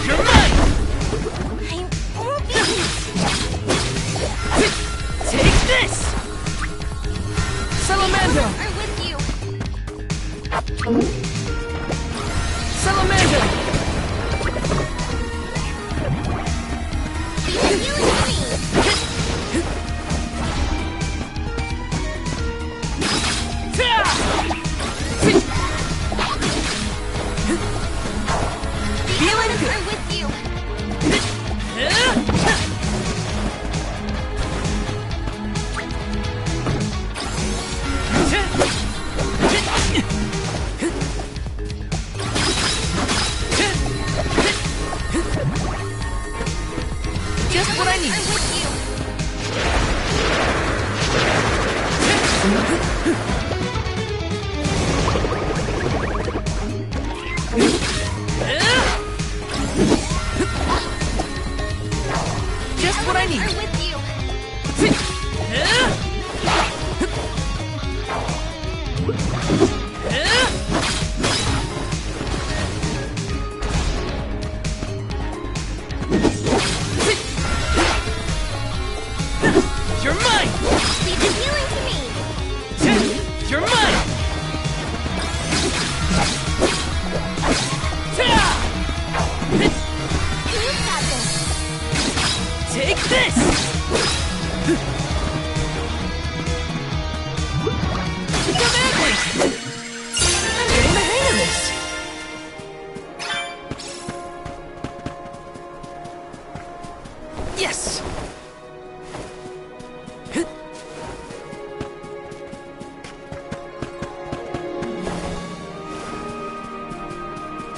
You're mine! I'm broken. Take this! Salamando! We're with you. Salamando! Be healing me. Feeling good! We're with you. Just what I need. We're with you. Just what I need. We're with you. You're mine! Be healing to me. You're mine! You've got this. Take this! Come at me! I'm getting the hang of this! Yes!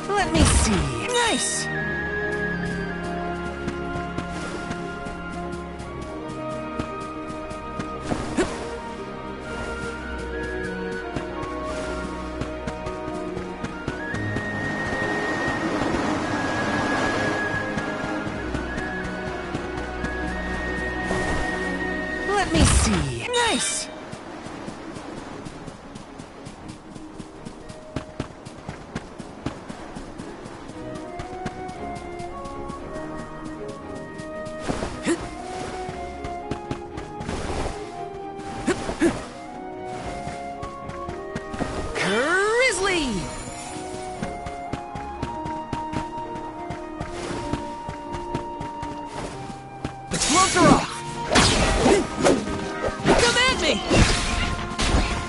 Let me see. Nice! Let me see. Nice! Grizzly! The gloves are off! Come at me!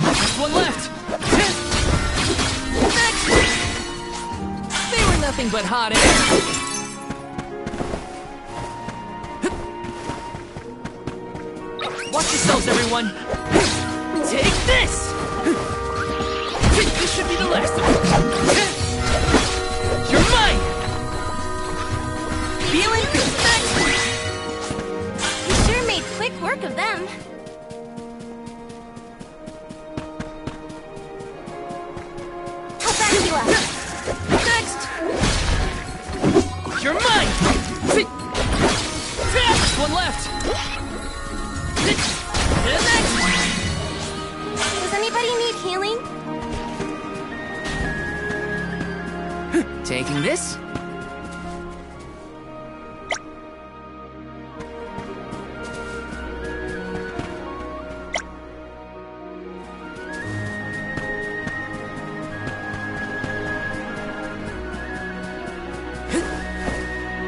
Just one left! Next! They were nothing but hot air! Watch yourselves, everyone! Take this! This should be the last of it! You're mine! Feeling good! You sure made quick work of them. I'll back you up. Next! You're mine! Just one left! Next! Does anybody need healing? Taking this?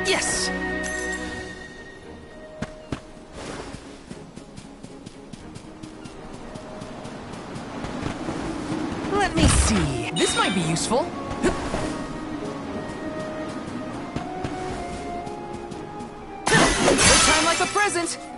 Yes! Let me see. This might be useful. second?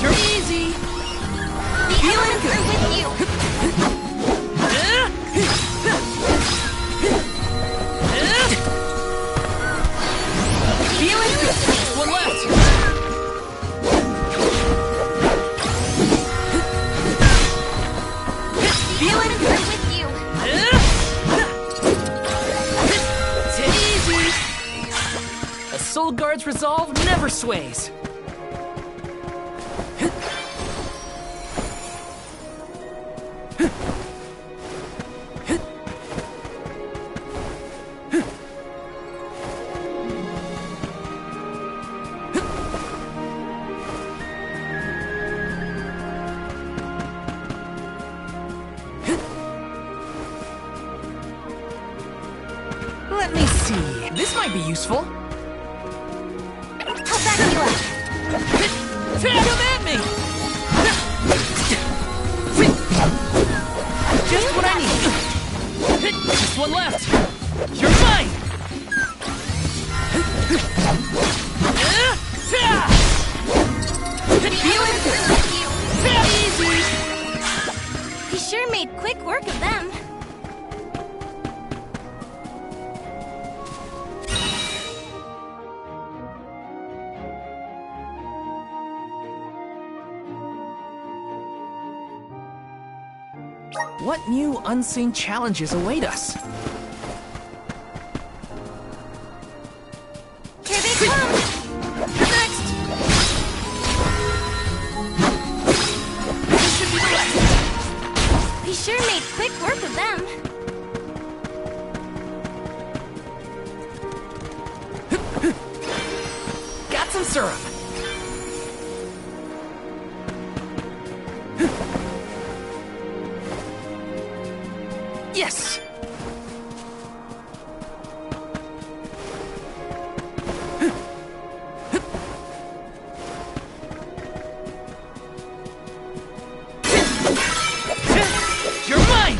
You're easy! The elements are with you! Feeling good! One left! The elements are with you! Take it easy! A Soul Guard's resolve never sways. Let me see. This might be useful. How back you up? Come at me! Just what I need. Just one left. You're mine! Feeling good. Easy! He sure made quick work of them. What new unseen challenges await us? Here they come! Next! This should be the last. He sure made quick work of them. Got some syrup. Yes! You're mine!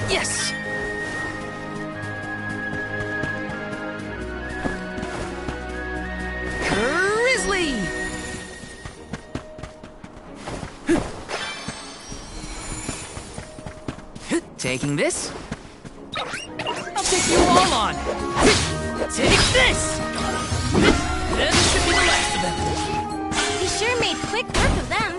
Yes! Grizzly! Taking this? I'll take you all on! Take this! This should be the last of them. He sure made quick work of them.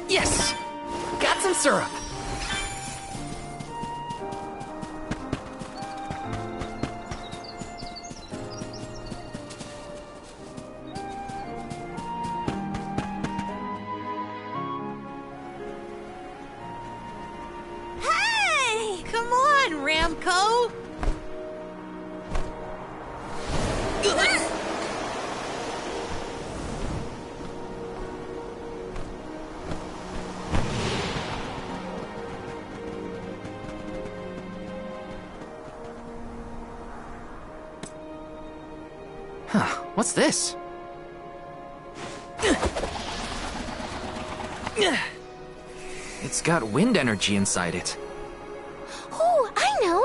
Yes! Got some syrup. Hey! Come on, Ramco! Huh, what's this? It's got wind energy inside it. Oh, I know!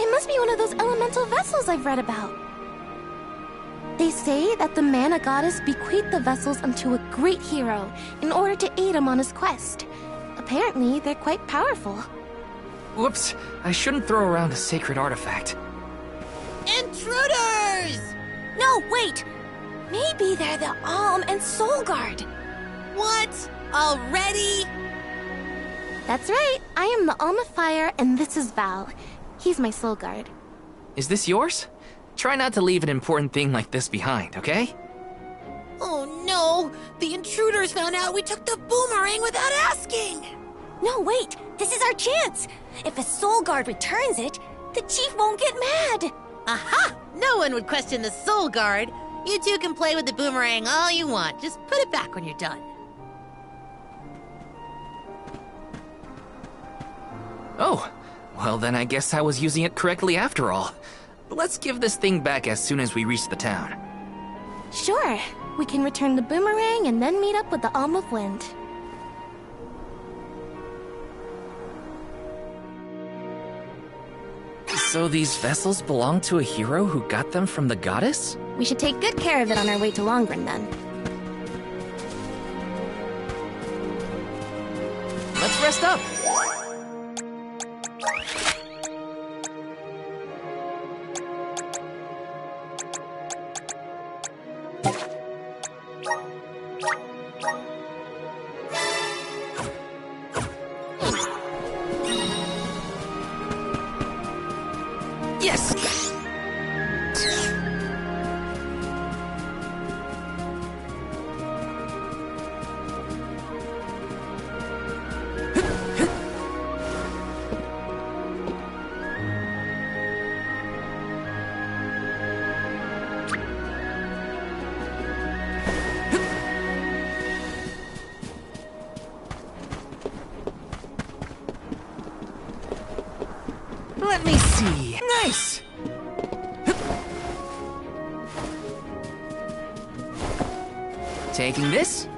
It must be one of those elemental vessels I've read about. They say that the mana goddess bequeathed the vessels unto a great hero in order to aid him on his quest. Apparently, they're quite powerful. Whoops, I shouldn't throw around a sacred artifact. Intruders! No, wait! Maybe they're the Alm and Soul Guard. What? Already? That's right, I am the Alm of Fire, and this is Val. He's my Soul Guard. Is this yours? Try not to leave an important thing like this behind, okay? Oh no! no! The intruders found out we took the boomerang without asking! No, wait! This is our chance! If a Soul Guard returns it, the chief won't get mad! Aha! No one would question the Soul Guard. You two can play with the boomerang all you want. Just put it back when you're done. Oh, well then I guess I was using it correctly after all. Let's give this thing back as soon as we reach the town. Sure. We can return the boomerang and then meet up with the Alm of Wind. So these vessels belong to a hero who got them from the goddess? We should take good care of it on our way to Longren then. Let's rest up. Yes! Let me see. Nice! Taking this?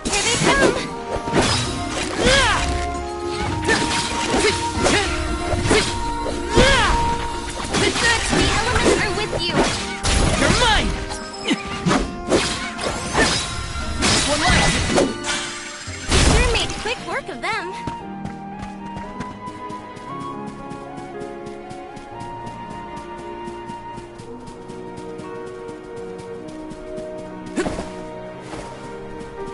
Here they come! Next, the elements are with you! You're mine! One left! You sure made quick work of them.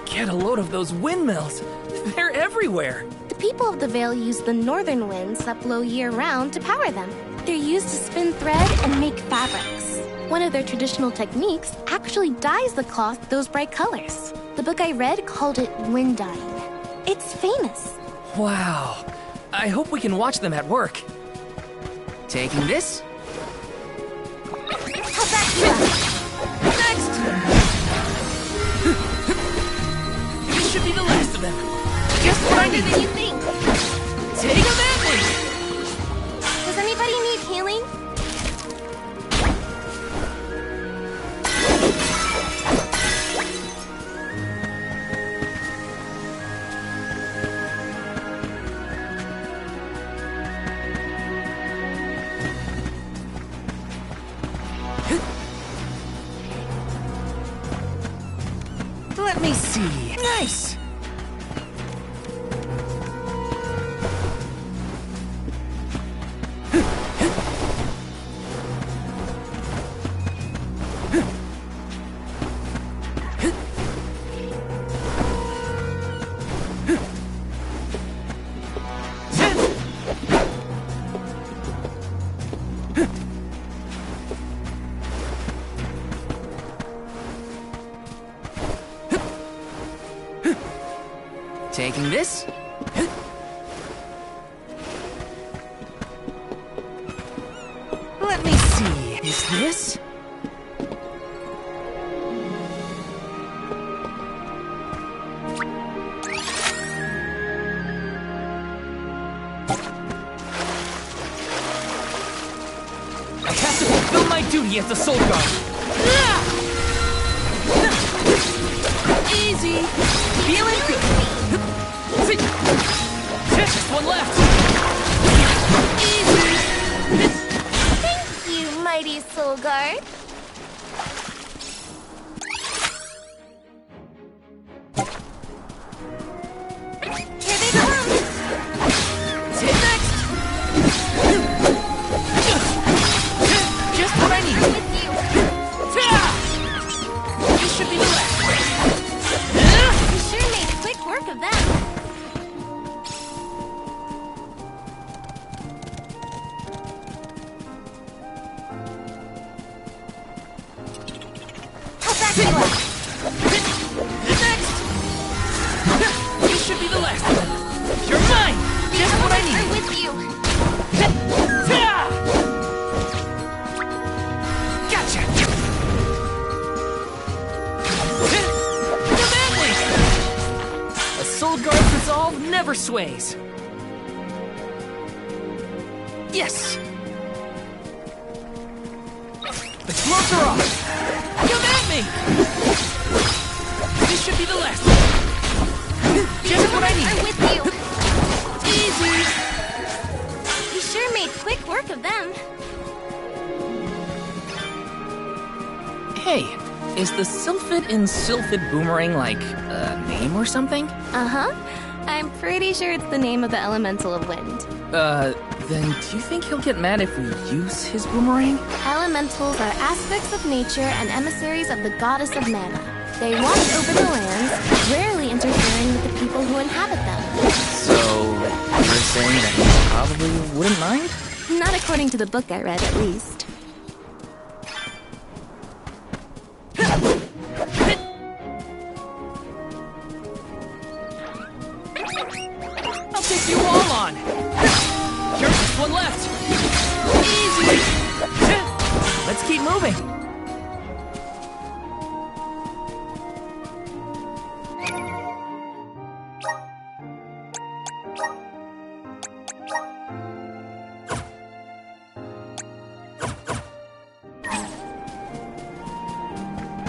Get a load of those windmills. They're everywhere. The people of the Vale use the northern winds that blow year-round to power them. They're used to spin thread and make fabrics. One of their traditional techniques actually dyes the cloth those bright colors. The book I read called it wind dyeing. It's famous. Wow. I hope we can watch them at work. Taking this? How back you up? Next! This should be the last of them. Just what I need. Than you think. Take a man! Does anybody need healing? Let me see. Nice! Taking this? Let me see. Is this? I have to fulfill my duty as the Soul Guard. Easy. Feeling good. Just one left. Easy. Thank you, mighty Soul Guard. Here they come! Take next. Just what I need. With you. This should be the last. You sure made quick work of them. resolve never sways. Yes! The gloves are off! Come at me! This should be the last. Just what I need. I'm with you. Easy! You sure made quick work of them. Hey, is the Sylphid in Sylphid Boomerang like a name or something? Uh-huh. I'm pretty sure it's the name of the elemental of wind. Then do you think he'll get mad if we use his boomerang? Elementals are aspects of nature and emissaries of the goddess of mana. They watch over the lands, rarely interfering with the people who inhabit them. So, you're saying that he probably wouldn't mind? Not according to the book I read, at least. I'll take you all on! Here's just one left! Easy! Let's keep moving!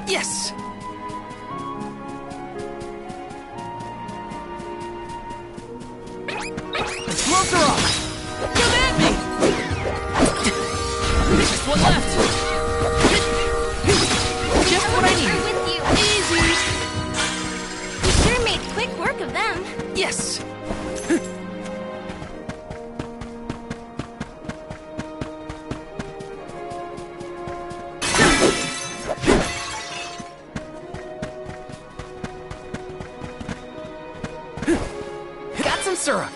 Yes! The gloves are off! Come at me! There's just one left! Just what I I'm need! with you. Easy! You sure made quick work of them. Yes! Got some syrup!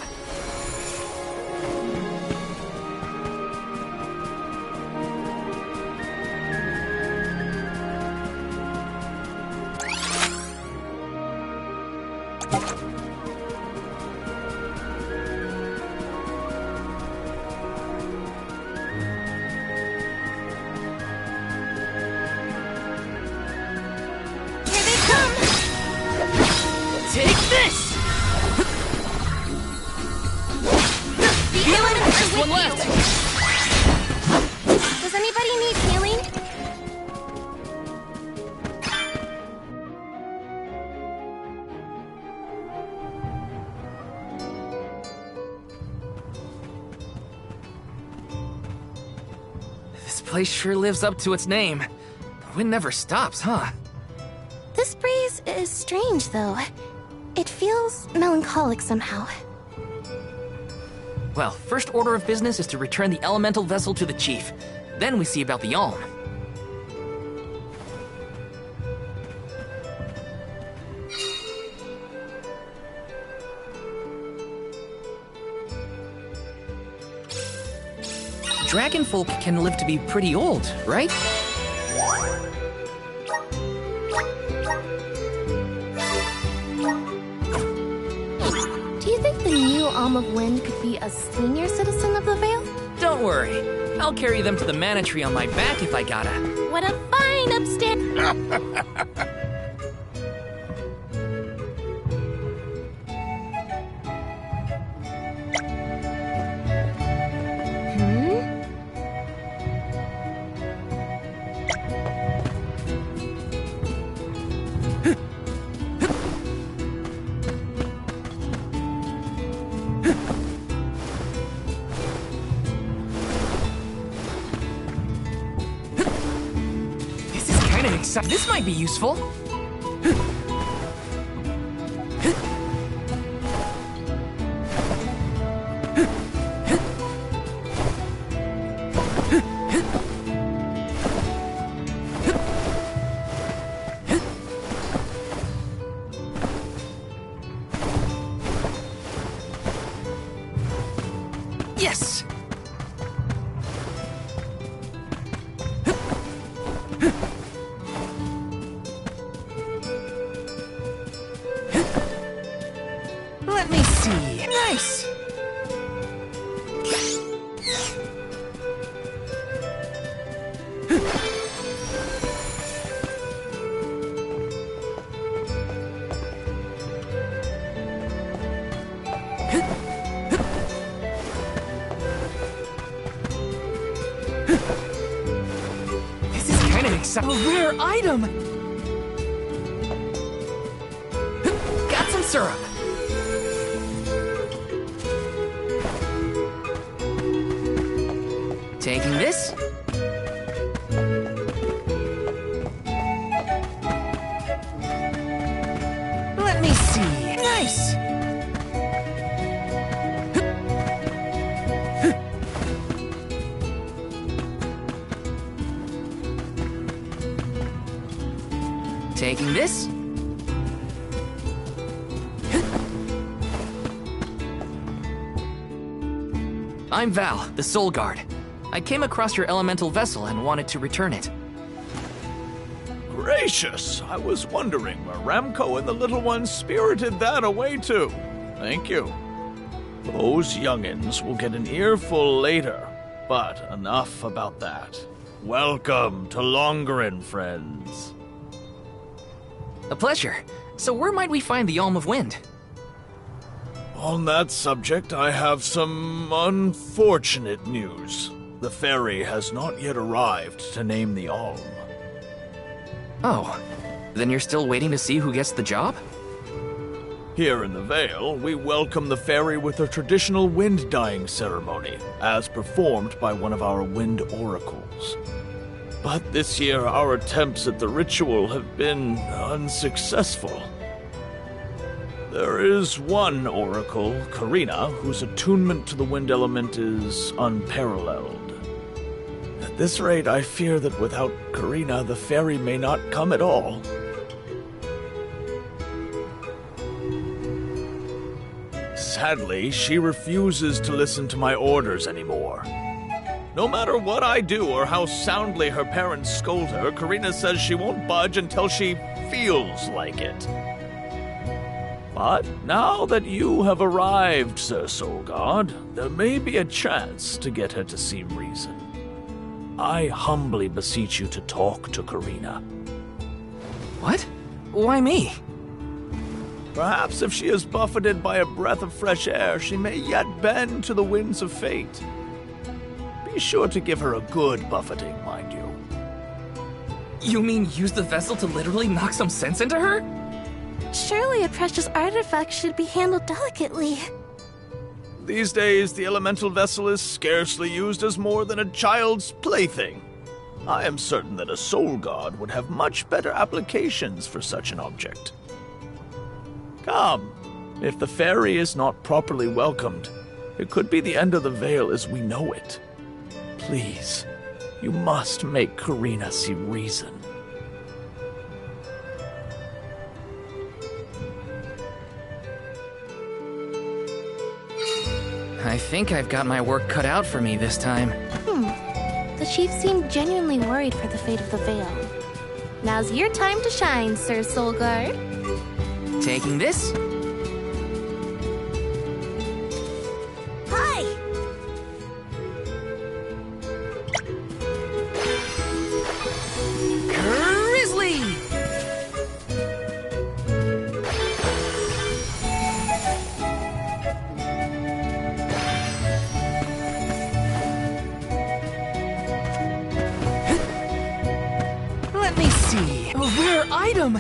Here they come. Take this! The Just elements are one with left! you. Does anybody need healing? This place sure lives up to its name. The wind never stops, huh? This breeze is strange, though. It feels melancholic somehow. Well, first order of business is to return the elemental vessel to the chief. Then we see about the Alm. Dragon folk can live to be pretty old, right? Do you think the new Alm of Wind could be a senior citizen of the Vale? Don't worry. I'll carry them to the mana tree on my back if I gotta. What a fine upstand! This is kind of exciting. This might be useful. Yes! Let me see. Nice! exciting! A rare item! Got some syrup! Taking this. Let me see. Nice! Taking this. I'm Val, the Soul Guard. I came across your elemental vessel and wanted to return it. Gracious! I was wondering where Ramco and the little ones spirited that away to. Thank you. Those youngins will get an earful later, but enough about that. Welcome to Longarin, friends. A pleasure. So where might we find the Alm of Wind? On that subject, I have some unfortunate news. The ferry has not yet arrived to name the Alm. Oh, then you're still waiting to see who gets the job? Here in the Vale, we welcome the ferry with a traditional wind-dyeing ceremony, as performed by one of our wind oracles. But this year, our attempts at the ritual have been unsuccessful. There is one oracle, Karina, whose attunement to the wind element is unparalleled. At this rate, I fear that without Karina, the ferry may not come at all. Sadly, she refuses to listen to my orders anymore. No matter what I do or how soundly her parents scold her, Karina says she won't budge until she feels like it. But now that you have arrived, Sir Soulguard, there may be a chance to get her to see reason. I humbly beseech you to talk to Karina. What? Why me? Perhaps if she is buffeted by a breath of fresh air, she may yet bend to the winds of fate. Be sure to give her a good buffeting, mind you. You mean use the vessel to literally knock some sense into her? Surely a precious artifact should be handled delicately. These days, the elemental vessel is scarcely used as more than a child's plaything. I am certain that a soul god would have much better applications for such an object. Come, if the ferry is not properly welcomed, it could be the end of the Vale as we know it. Please, you must make Karina see reason. I think I've got my work cut out for me this time. The chief seemed genuinely worried for the fate of the Vale. Now's your time to shine, Sir Soulguard. Taking this. Hi! Grizzly! Let me see. A rare item!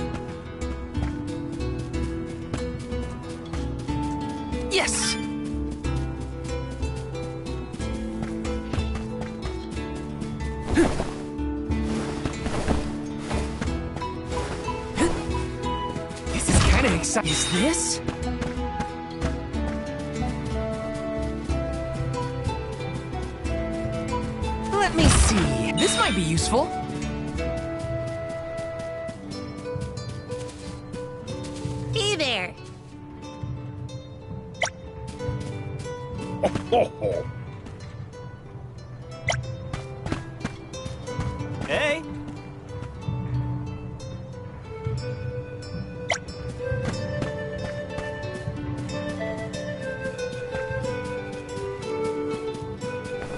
Yes! This is kind of exciting. Is this? Let me see. This might be useful. Hey there. Hey?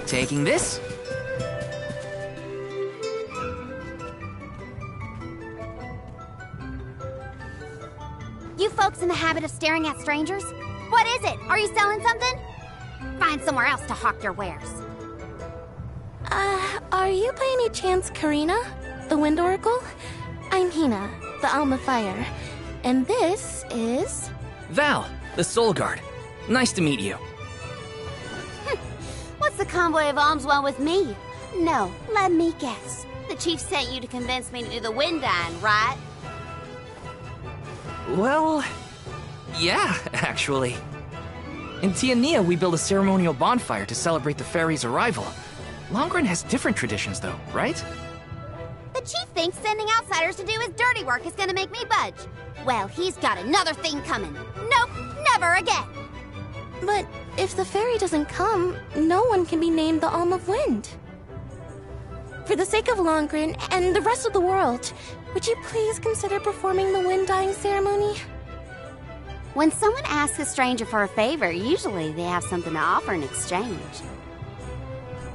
Taking this. You folks in the habit of staring at strangers? What is it? Are you selling something? Find somewhere else to hawk your wares. Are you by any chance Karina? the Wind Oracle. I'm Hina, the Alma Fire. And this is... Val, the Soul Guard. Nice to meet you. What's the convoy of alms want with me? No, let me guess. The chief sent you to convince me to do the wind dine, right? Well, yeah, actually. In Tiania, we build a ceremonial bonfire to celebrate the fairy's arrival. Longren has different traditions, though, right? The chief thinks sending outsiders to do his dirty work is gonna make me budge. Well, he's got another thing coming. Nope, never again. But if the fairy doesn't come, no one can be named the Alm of Wind. For the sake of Longren and the rest of the world, would you please consider performing the wind dyeing ceremony? When someone asks a stranger for a favor, usually they have something to offer in exchange.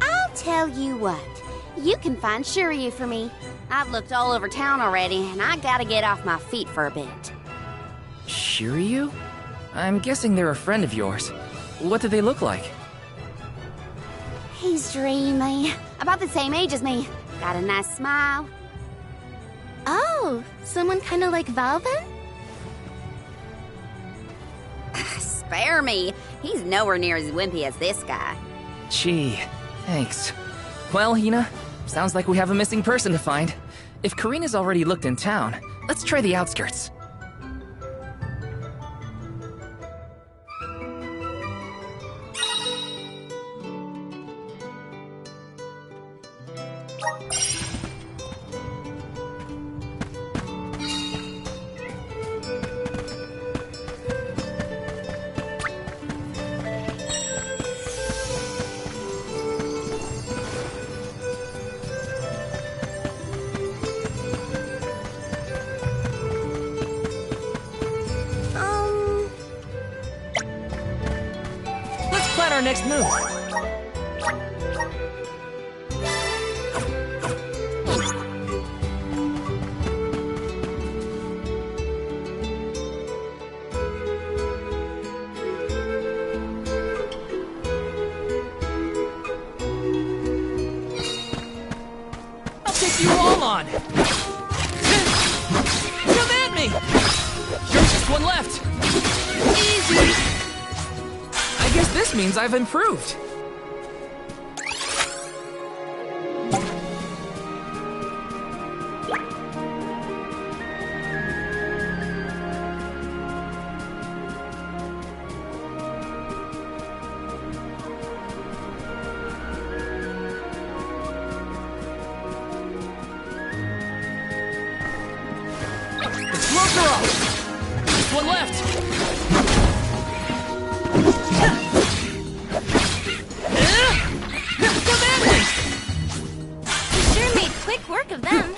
I'll tell you what. You can find Shiryu for me. I've looked all over town already, and I gotta get off my feet for a bit. Shiryu? I'm guessing they're a friend of yours. What do they look like? He's dreamy. About the same age as me. Got a nice smile. Oh, someone kinda like Val then? Spare me. He's nowhere near as wimpy as this guy. Gee, thanks. Well, Hina, sounds like we have a missing person to find. If Karina's already looked in town, let's try the outskirts. Our next move. I'll take you all on. Come at me. You're just one left. Easy. I guess this means I've improved. It's Rokurov! Just one left! Work of them.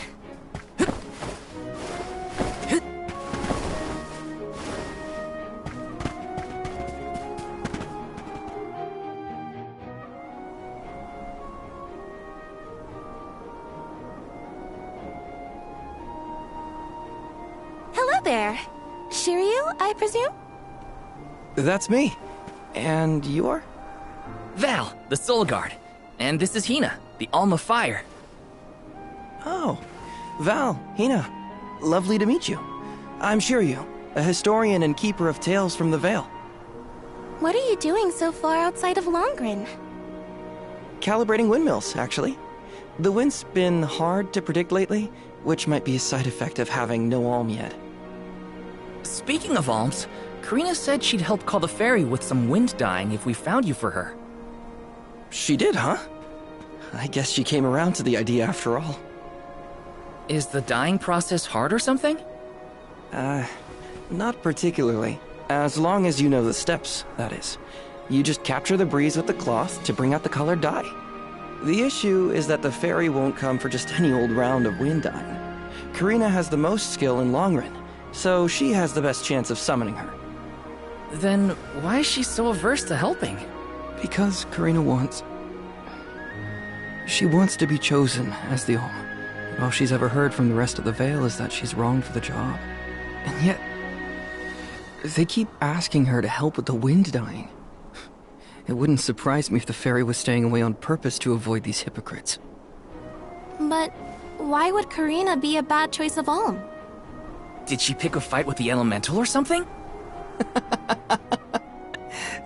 Hello there. Shiryu, I presume? That's me. And you are? Val, the Soul Guard. And this is Hina, the Alma Fire. Oh, Val, Hina, lovely to meet you. I'm Shiryu, a historian and keeper of tales from the Vale. What are you doing so far outside of Longren? Calibrating windmills, actually. The wind's been hard to predict lately, which might be a side effect of having no alm yet. Speaking of alms, Karina said she'd help call the fairy with some wind dyeing if we found you for her. She did, huh? I guess she came around to the idea after all. Is the dyeing process hard or something? Not particularly. As long as you know the steps, that is. You just capture the breeze with the cloth to bring out the colored dye. The issue is that the fairy won't come for just any old round of wind dyeing. Karina has the most skill in Longren, so she has the best chance of summoning her. Then why is she so averse to helping? Because Karina wants... She wants to be chosen as the Alm. All she's ever heard from the rest of the Vale is that she's wronged for the job. And yet, they keep asking her to help with the wind dyeing. It wouldn't surprise me if the fairy was staying away on purpose to avoid these hypocrites. But Why would Karina be a bad choice of Alm? Did she pick a fight with the elemental or something?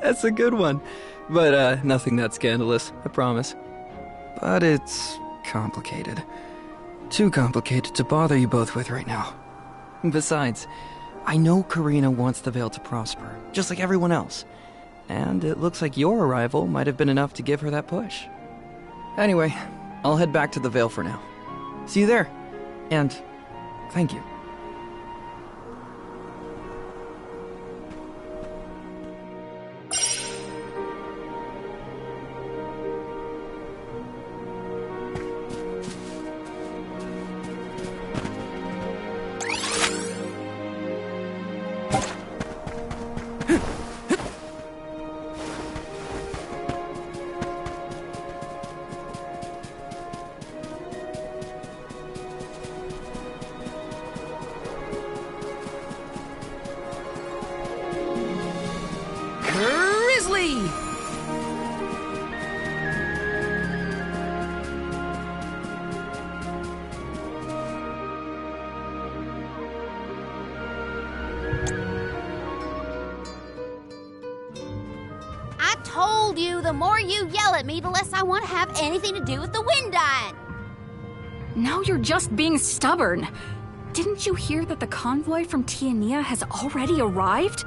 That's a good one. But, nothing that scandalous, I promise. But it's complicated. Too complicated to bother you both with right now. Besides, I know Karina wants the Veil to prosper, just like everyone else. And it looks like your arrival might have been enough to give her that push. Anyway, I'll head back to the Veil for now. See you there. And thank you. Told you, the more you yell at me, the less I want to have anything to do with the wind dying. Now you're just being stubborn. Didn't you hear that the convoy from Tiania has already arrived?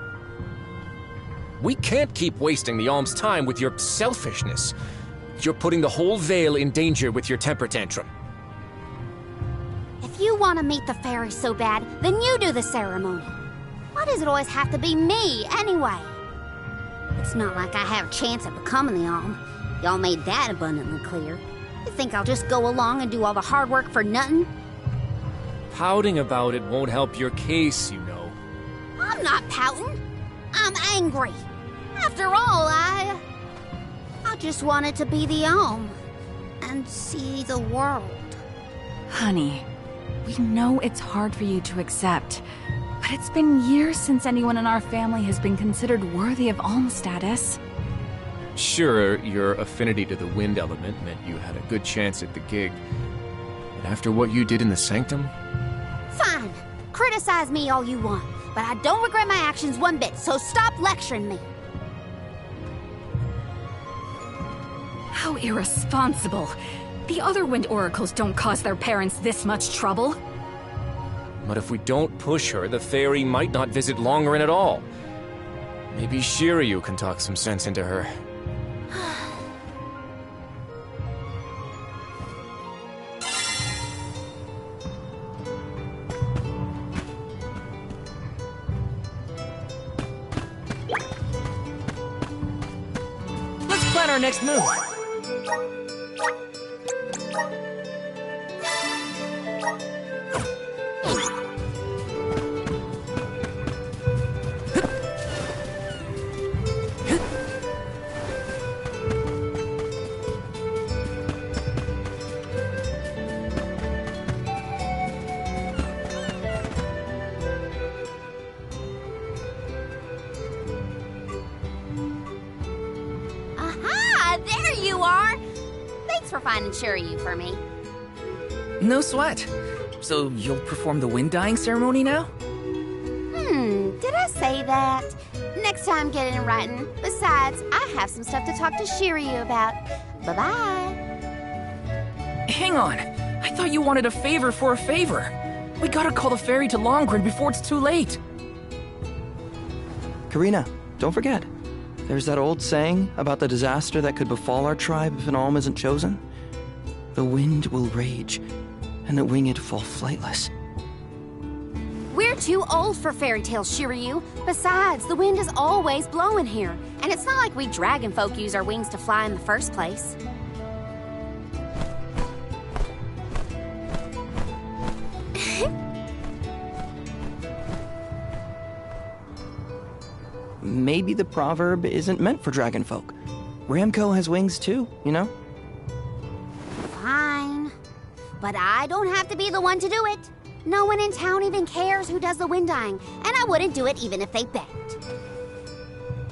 We can't keep wasting the Alm's time with your selfishness. You're putting the whole Vale in danger with your temper tantrum. If you want to meet the fairy so bad, then you do the ceremony. Why does it always have to be me, anyway? It's not like I have a chance at becoming the Alm. Y'all made that abundantly clear. You think I'll just go along and do all the hard work for nothing? Pouting about it won't help your case, you know. I'm not pouting. I'm angry. After all, I just wanted to be the Alm and see the world. Honey, we know it's hard for you to accept. But it's been years since anyone in our family has been considered worthy of Alm status. Sure, your affinity to the wind element meant you had a good chance at the gig. But after what you did in the Sanctum? Fine. Criticize me all you want. But I don't regret my actions one bit, so stop lecturing me. How irresponsible. The other wind oracles don't cause their parents this much trouble. But if we don't push her, the fairy might not visit Longarin at all. Maybe Shiryu can talk some sense into her. Let's plan our next move. For finding Shiryu for me. No sweat. So you'll perform the wind dyeing ceremony now? Did I say that? Next time, get it in writing. Besides, I have some stuff to talk to Shiryu about. Bye-bye. Hang on. I thought you wanted a favor for a favor. We gotta call the fairy to Longarin before it's too late. Karina, don't forget. There's that old saying about the disaster that could befall our tribe if an Alm isn't chosen. The wind will rage, and the winged fall flightless. We're too old for fairy tales, Shiryu. Besides, the wind is always blowing here, and it's not like we dragon folk use our wings to fly in the first place. Maybe the proverb isn't meant for dragon folk. Ramco has wings too, you know? Fine. But I don't have to be the one to do it. No one in town even cares who does the wind dyeing, and I wouldn't do it even if they begged.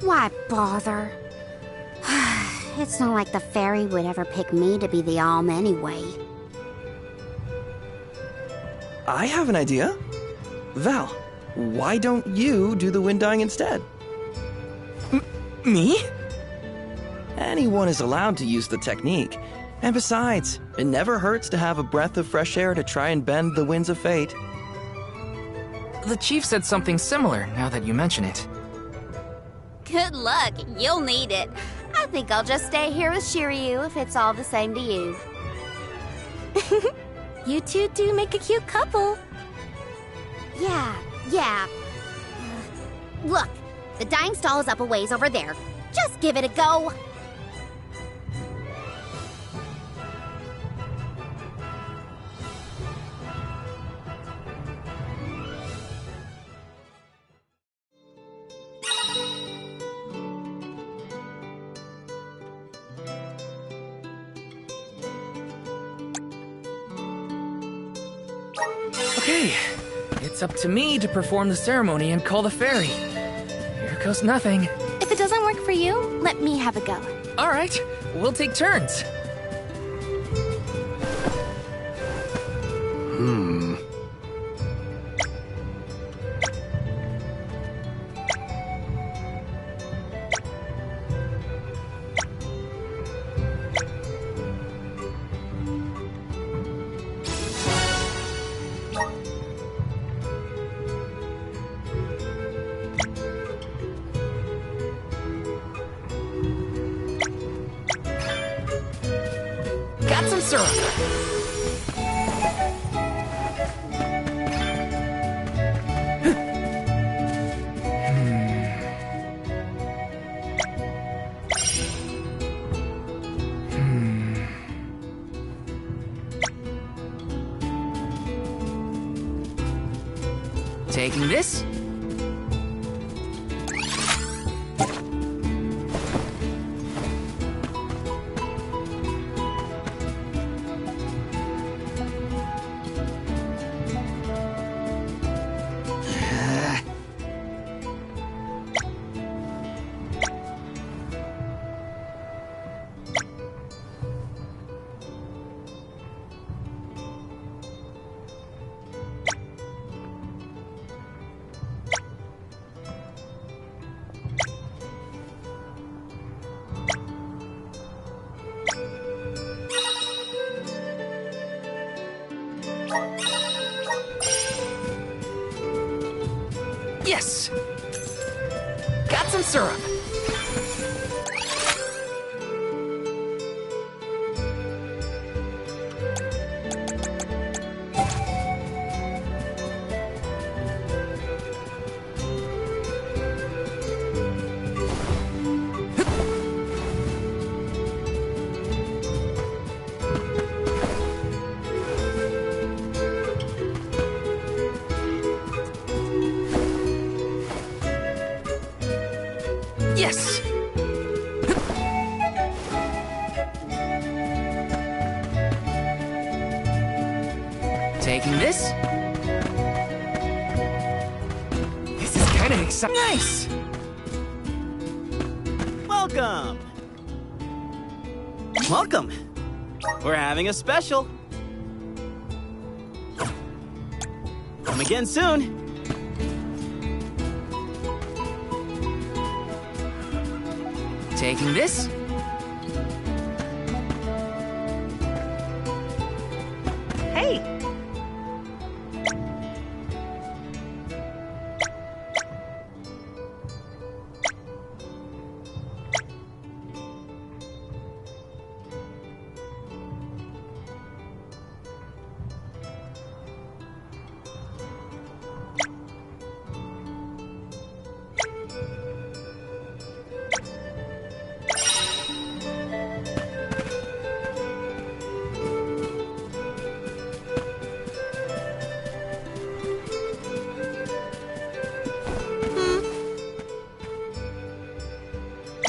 Why bother? It's not like the fairy would ever pick me to be the Alm anyway. I have an idea. Val, why don't you do the wind dyeing instead? Me? Anyone is allowed to use the technique. And besides, it never hurts to have a breath of fresh air to try and bend the winds of fate. The chief said something similar, now that you mention it. Good luck. You'll need it. I think I'll just stay here with Shiryu if it's all the same to you. You two do make a cute couple. Yeah. Look, the dyeing stall is up a ways over there. Just give it a go. Okay, it's up to me to perform the ceremony and call the fairy. Here goes nothing. If it doesn't work for you, let me have a go. All right, we'll take turns. Got some syrup. Taking this. Yes! Got some syrup. Yes! Taking this. This is kind of exciting. Nice! Welcome! Welcome! We're having a special. Come again soon. Taking this. Hey!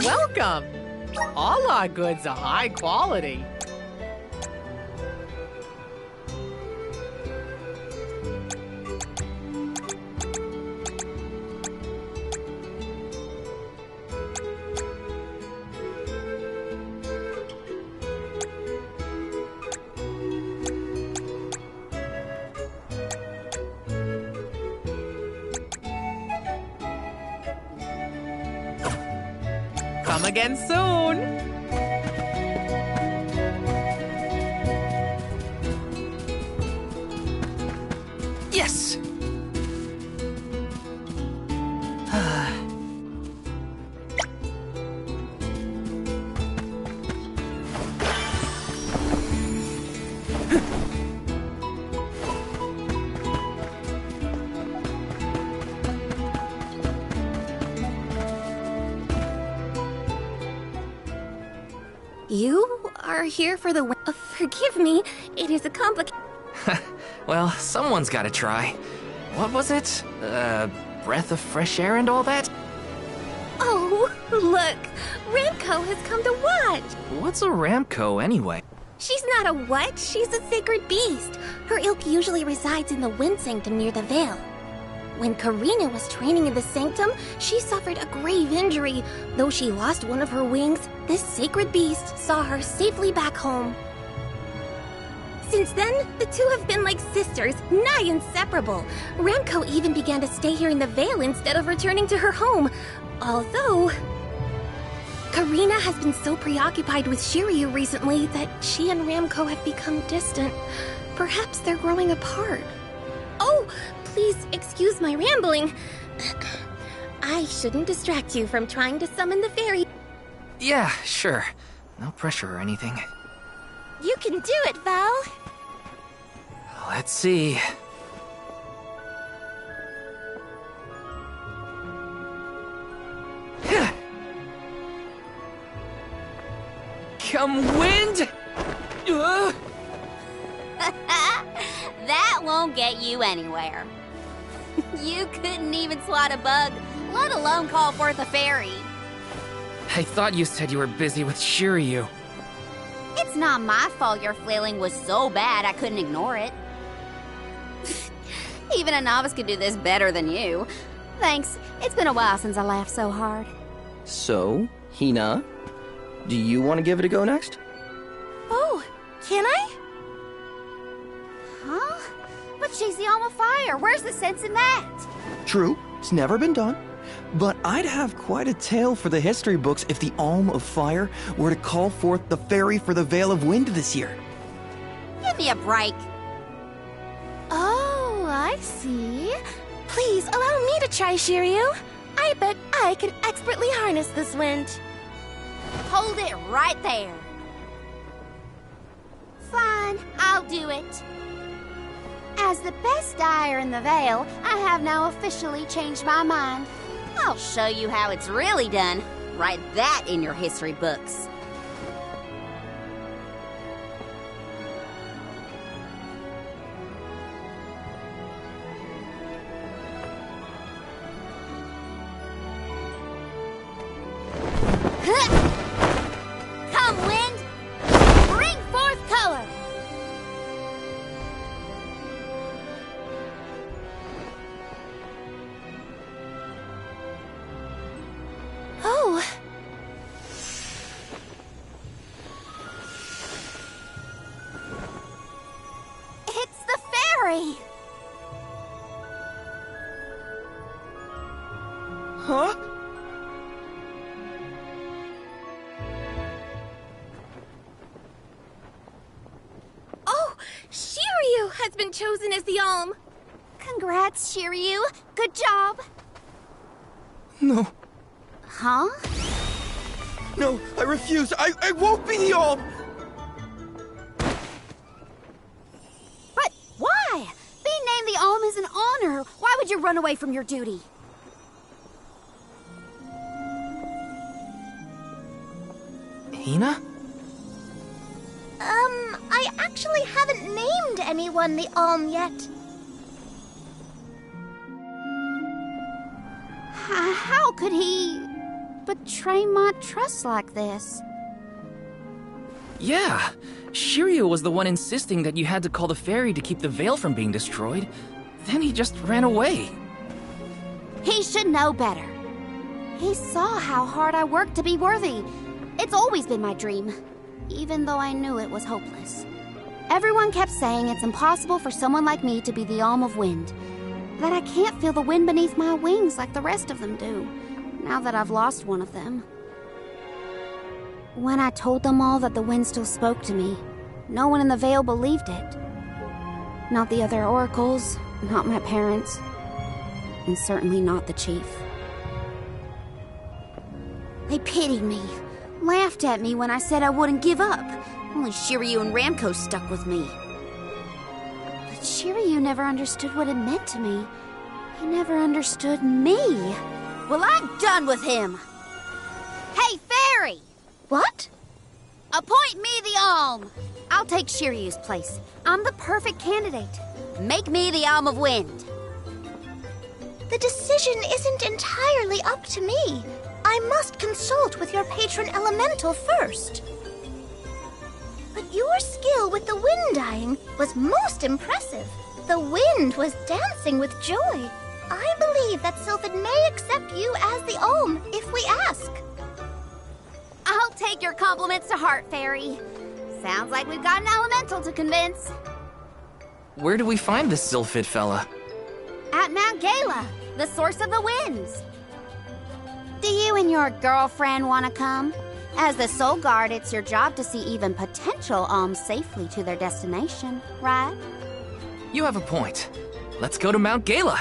Welcome! All our goods are high quality. Come again soon. Yes! You are here for the forgive me, it is a complicated... Well, someone's gotta try. What was it? Breath of fresh air and all that? Oh, look! Ramco has come to watch! What's a Ramco, anyway? She's not a what? She's a sacred beast. Her ilk usually resides in the Wind Sanctum near the Veil. When Karina was training in the Sanctum, she suffered a grave injury. Though she lost one of her wings, this sacred beast saw her safely back home. Since then, the two have been like sisters, nigh inseparable. Ramco even began to stay here in the Veil instead of returning to her home. Although... Karina has been so preoccupied with Shiryu recently that she and Ramco have become distant. Perhaps they're growing apart. Oh, please excuse my rambling. I shouldn't distract you from trying to summon the fairy. Yeah, sure. No pressure or anything. You can do it, Val. Let's see. Come, wind! That won't get you anywhere. You couldn't even swat a bug, let alone call forth a fairy. I thought you said you were busy with Shiryu. It's not my fault your flailing was so bad I couldn't ignore it. Even a novice could do this better than you. Thanks. It's been a while since I laughed so hard. So, Hina, do you want to give it a go next? Oh, can I? Huh? But she's the Alma Fire. Where's the sense in that? True, it's never been done. But I'd have quite a tale for the history books if the Alm of Fire were to call forth the fairy for the Veil of Wind this year. Give me a break. Oh, I see. Please allow me to try, Shiryu. I bet I can expertly harness this wind. Hold it right there. Fine, I'll do it. As the best dyer in the Veil, I have now officially changed my mind. I'll show you how it's really done. Write that in your history books. Come, wind! Bring forth color! Oh. It's the fairy! Huh? Oh, Shiryu has been chosen as the Alm. Congrats, Shiryu. Good job. No. Huh? No, I refuse. I won't be the Alm! But why? Being named the Alm is an honor. Why would you run away from your duty? Hina? I actually haven't named anyone the Alm yet. How could he betray my trust like this? Yeah, Shiryu was the one insisting that you had to call the fairy to keep the veil from being destroyed. Then he just ran away. He should know better. He saw how hard I worked to be worthy. It's always been my dream, even though I knew it was hopeless. Everyone kept saying it's impossible for someone like me to be the Alm of Wind, that I can't feel the wind beneath my wings like the rest of them do, now that I've lost one of them. When I told them all that the wind still spoke to me, no one in the Vale believed it. Not the other oracles, not my parents, and certainly not the chief. They pitied me, laughed at me when I said I wouldn't give up. Only Shiryu and Ramco stuck with me. But Shiryu never understood what it meant to me. He never understood me. Well, I'm done with him. Hey, Fairy! What? Appoint me the Alm. I'll take Shiryu's place. I'm the perfect candidate. Make me the Alm of Wind. The decision isn't entirely up to me. I must consult with your patron elemental first. But your skill with the wind dyeing was most impressive. The wind was dancing with joy. I believe that Sylphid may accept you as the Alm if we ask. I'll take your compliments to heart, Fairy. Sounds like we've got an elemental to convince. Where do we find this Sylphid fella? At Mount Gala, the source of the winds. Do you and your girlfriend want to come? As the Soul Guard, it's your job to see even potential alms safely to their destination, right? You have a point. Let's go to Mount Gala.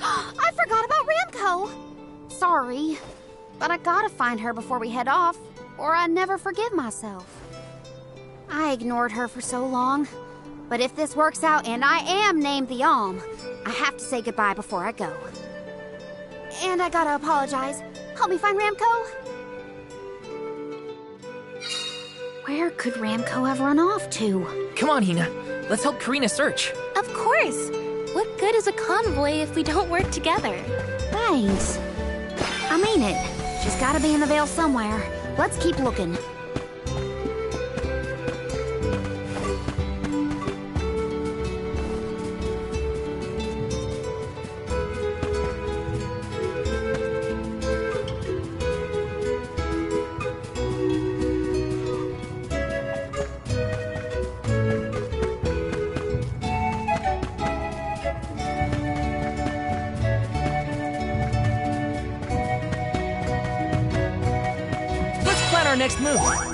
I forgot about Ramco! Sorry, but I gotta find her before we head off, or I'd never forgive myself. I ignored her for so long, but if this works out and I am named the Alm, I have to say goodbye before I go. And I gotta apologize. Help me find Ramco? Where could Ramco have run off to? Come on, Hina. Let's help Karina search. Of course. What good is a convoy if we don't work together? Thanks. I mean it. She's gotta be in the Vale somewhere. Let's keep looking. Our next move.